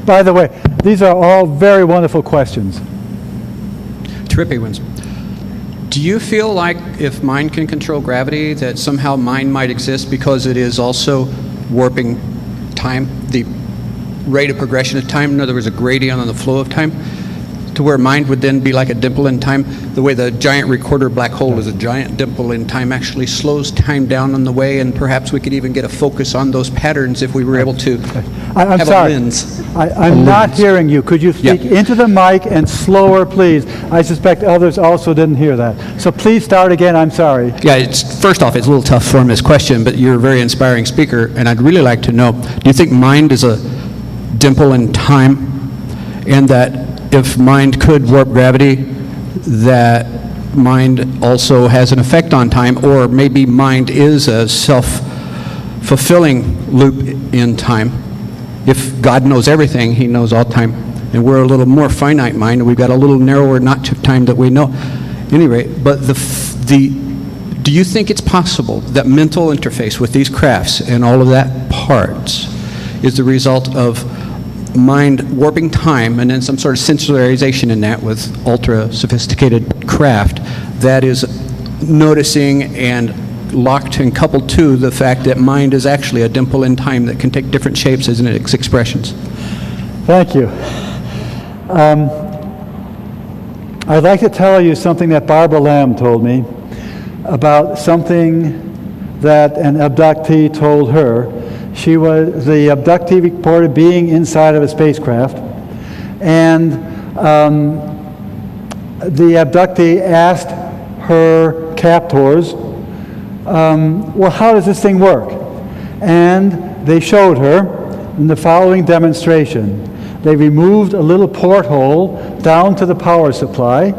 by the way, these are all very wonderful questions. Trippy ones. Do you feel like if mind can control gravity, that somehow mind might exist because it is also warping time, the rate of progression of time? In other words, a gradient on the flow of time, to where mind would then be like a dimple in time. The way the giant recorder black hole is a giant dimple in time actually slows time down on the way, and perhaps we could even get a focus on those patterns if we were able to I'm have sorry. a lens. I'm not hearing you. Could you speak into the mic and slower, please? I suspect others also didn't hear that. So please start again. I'm sorry. Yeah, first off, it's a little tough for this question, but you're a very inspiring speaker, and I'd really like to know, do you think mind is a dimple in time, and that if mind could warp gravity, that mind also has an effect on time, or maybe mind is a self-fulfilling loop in time? If God knows everything, he knows all time, and we're a little more finite mind, and we've got a little narrower notch of time that we know. Anyway, but do you think it's possible that mental interface with these crafts and all of that parts is the result of mind warping time and then some sort of sensorization in that with ultra sophisticated craft that is noticing and locked and coupled to the fact that mind is actually a dimple in time that can take different shapes as in its expressions? Thank you. I'd like to tell you something that Barbara Lamb told me about something that an abductee told her. The abductee reported being inside of a spacecraft, and the abductee asked her captors, well, how does this thing work? And they showed her in the following demonstration. They removed a little porthole down to the power supply,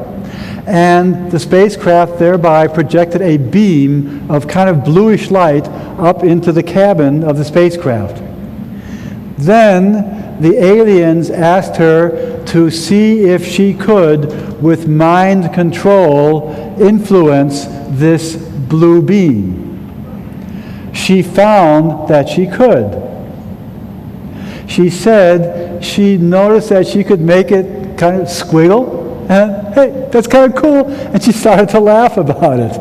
and the spacecraft thereby projected a beam of kind of bluish light up into the cabin of the spacecraft. Then the aliens asked her to see if she could, with mind control, influence this blue beam. She found that she could. She said she noticed that she could make it kind of squiggle, and hey, that's kind of cool, and she started to laugh about it.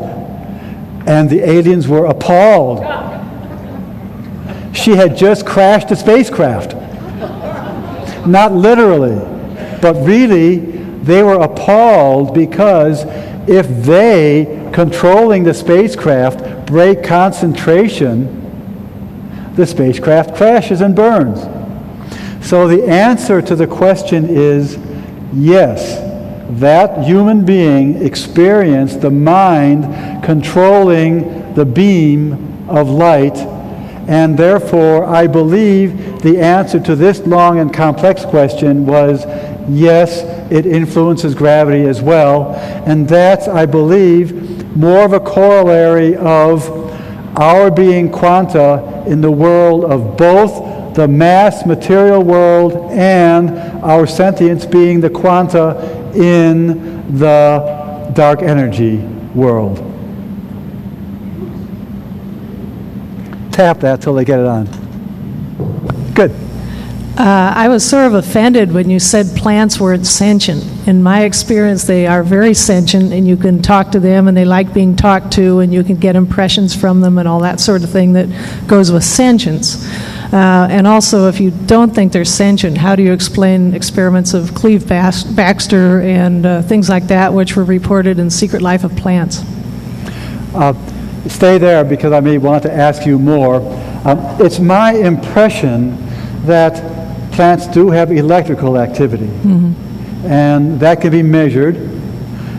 And the aliens were appalled. She had just crashed a spacecraft. Not literally, but really, they were appalled because if they, controlling the spacecraft, break concentration, the spacecraft crashes and burns. So the answer to the question is yes, that human being experienced the mind controlling the beam of light, and therefore I believe the answer to this long and complex question was yes, it influences gravity as well, and that's, I believe, more of a corollary of our being quanta in the world of both the mass material world and our sentience being the quanta in the dark energy world. Tap that till they get it on. Good. I was sort of offended when you said plants weren't sentient. In my experience, they are very sentient, and you can talk to them, and they like being talked to, and you can get impressions from them and all that sort of thing that goes with sentience. And also, if you don't think they're sentient, how do you explain experiments of Cleve Baxter and things like that, which were reported in Secret Life of Plants? Stay there, because I may want to ask you more. It's my impression that plants do have electrical activity, and that can be measured.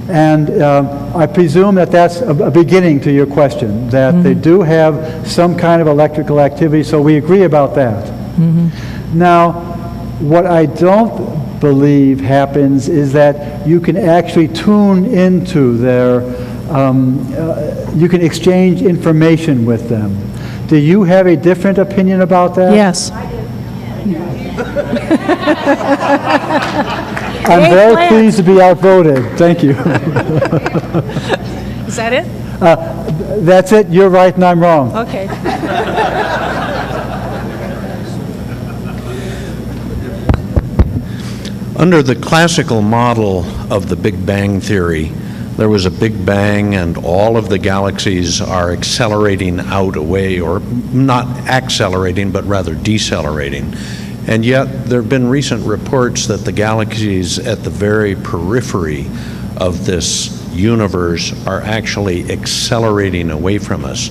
And I presume that that's a beginning to your question, that they do have some kind of electrical activity, so we agree about that. Now, what I don't believe happens is that you can actually tune into their, you can exchange information with them. Do you have a different opinion about that? Yes. I'm very pleased to be outvoted. Thank you. Is that it? That's it. You're right and I'm wrong. Okay. Under the classical model of the Big Bang theory, there was a Big Bang and all of the galaxies are accelerating out away, or not accelerating, but rather decelerating. And yet there have been recent reports that the galaxies at the very periphery of this universe are actually accelerating away from us.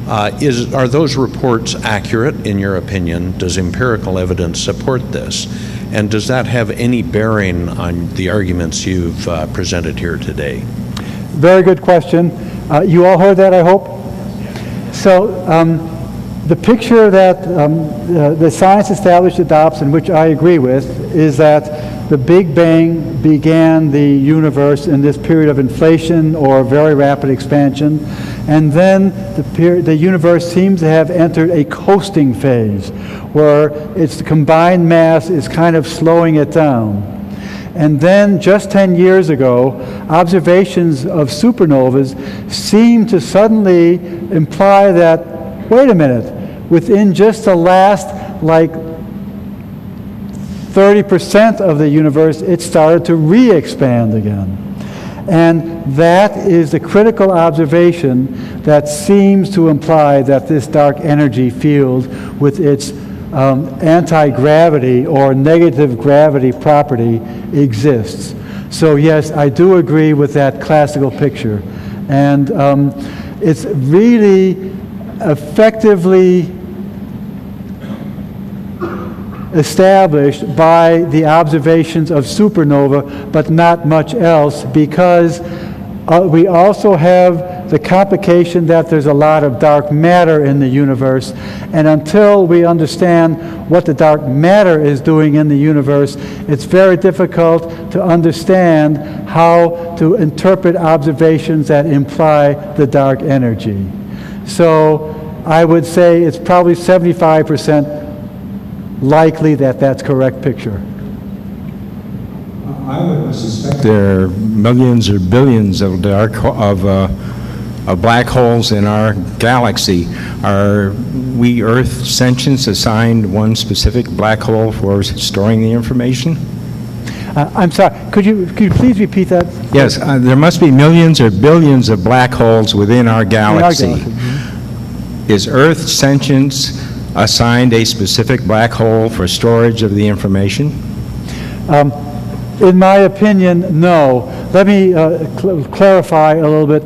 Are those reports accurate, in your opinion? Does empirical evidence support this? And does that have any bearing on the arguments you've presented here today? Very good question. You all heard that, I hope? So the picture that the science established adopts, and which I agree with, is that the Big Bang began the universe in this period of inflation or very rapid expansion, and then the universe seems to have entered a coasting phase where its combined mass is kind of slowing it down. And then just 10 years ago, observations of supernovas seem to suddenly imply that, wait a minute, within just the last, 30% of the universe, it started to re-expand again. And that is the critical observation that seems to imply that this dark energy field with its anti-gravity or negative gravity property exists. So yes, I do agree with that classical picture. And it's really effectively established by the observations of supernova, but not much else, because we also have the complication that there's a lot of dark matter in the universe, and until we understand what the dark matter is doing in the universe, it's very difficult to understand how to interpret observations that imply the dark energy. So I would say it's probably 75% likely that that's correct picture. I would suspect there are millions or billions of black holes in our galaxy. Are we Earth sentients assigned one specific black hole for storing the information? I'm sorry, could you please repeat that? Yes, there must be millions or billions of black holes within our galaxy. Is Earth sentience assigned a specific black hole for storage of the information? In my opinion, no. Let me clarify a little bit.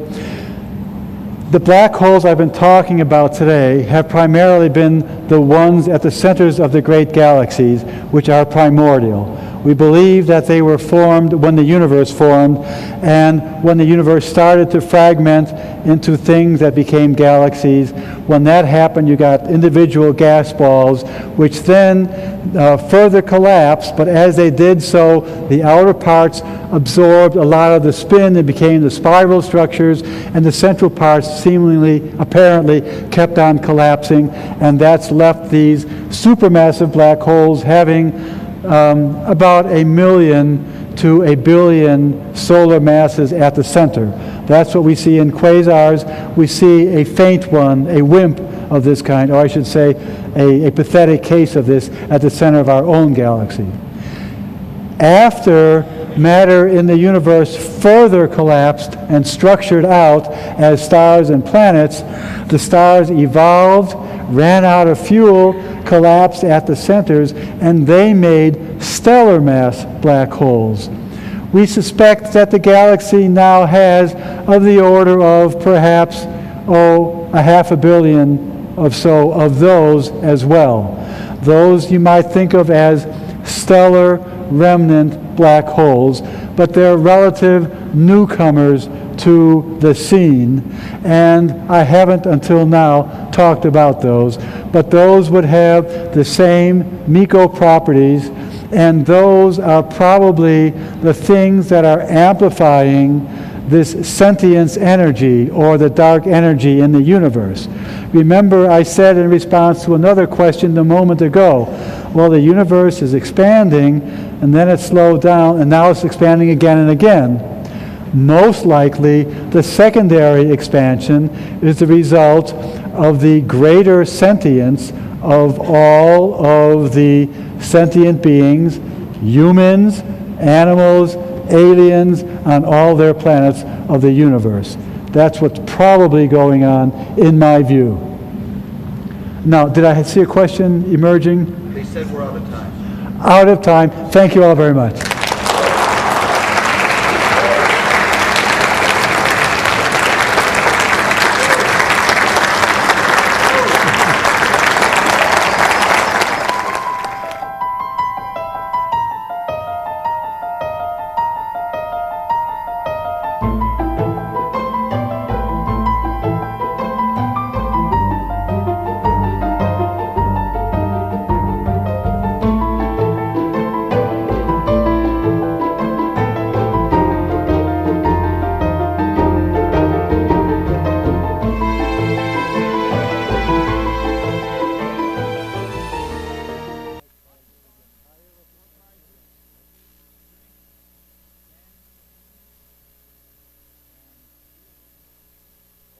The black holes I've been talking about today have primarily been the ones at the centers of the great galaxies, which are primordial. We believe that they were formed when the universe formed, and when the universe started to fragment into things that became galaxies. When that happened, you got individual gas balls, which then further collapsed, but as they did so, the outer parts absorbed a lot of the spin and became the spiral structures, and the central parts seemingly, apparently, kept on collapsing, and that's left these supermassive black holes having about 1 million to 1 billion solar masses at the center. That's what we see in quasars. We see a faint one, a WIMP of this kind, or I should say a pathetic case of this at the center of our own galaxy. After matter in the universe further collapsed and structured out as stars and planets, the stars evolved, ran out of fuel, collapsed at the centers, and they made stellar mass black holes. We suspect that the galaxy now has of the order of perhaps, 500 million or so of those as well. Those you might think of as stellar remnant black holes, but they're relative newcomers to the scene, and I haven't until now talked about those, but those would have the same MECO properties, and those are probably the things that are amplifying this sentience energy or the dark energy in the universe. Remember, I said in response to another question a moment ago, well, the universe is expanding, and then it slowed down, and now it's expanding again and again. Most likely, the secondary expansion is the result of the greater sentience of all of the sentient beings, humans, animals, aliens, on all their planets of the universe. That's what's probably going on, in my view. Now, did I see a question emerging? They said we're out of time. Out of time. Thank you all very much.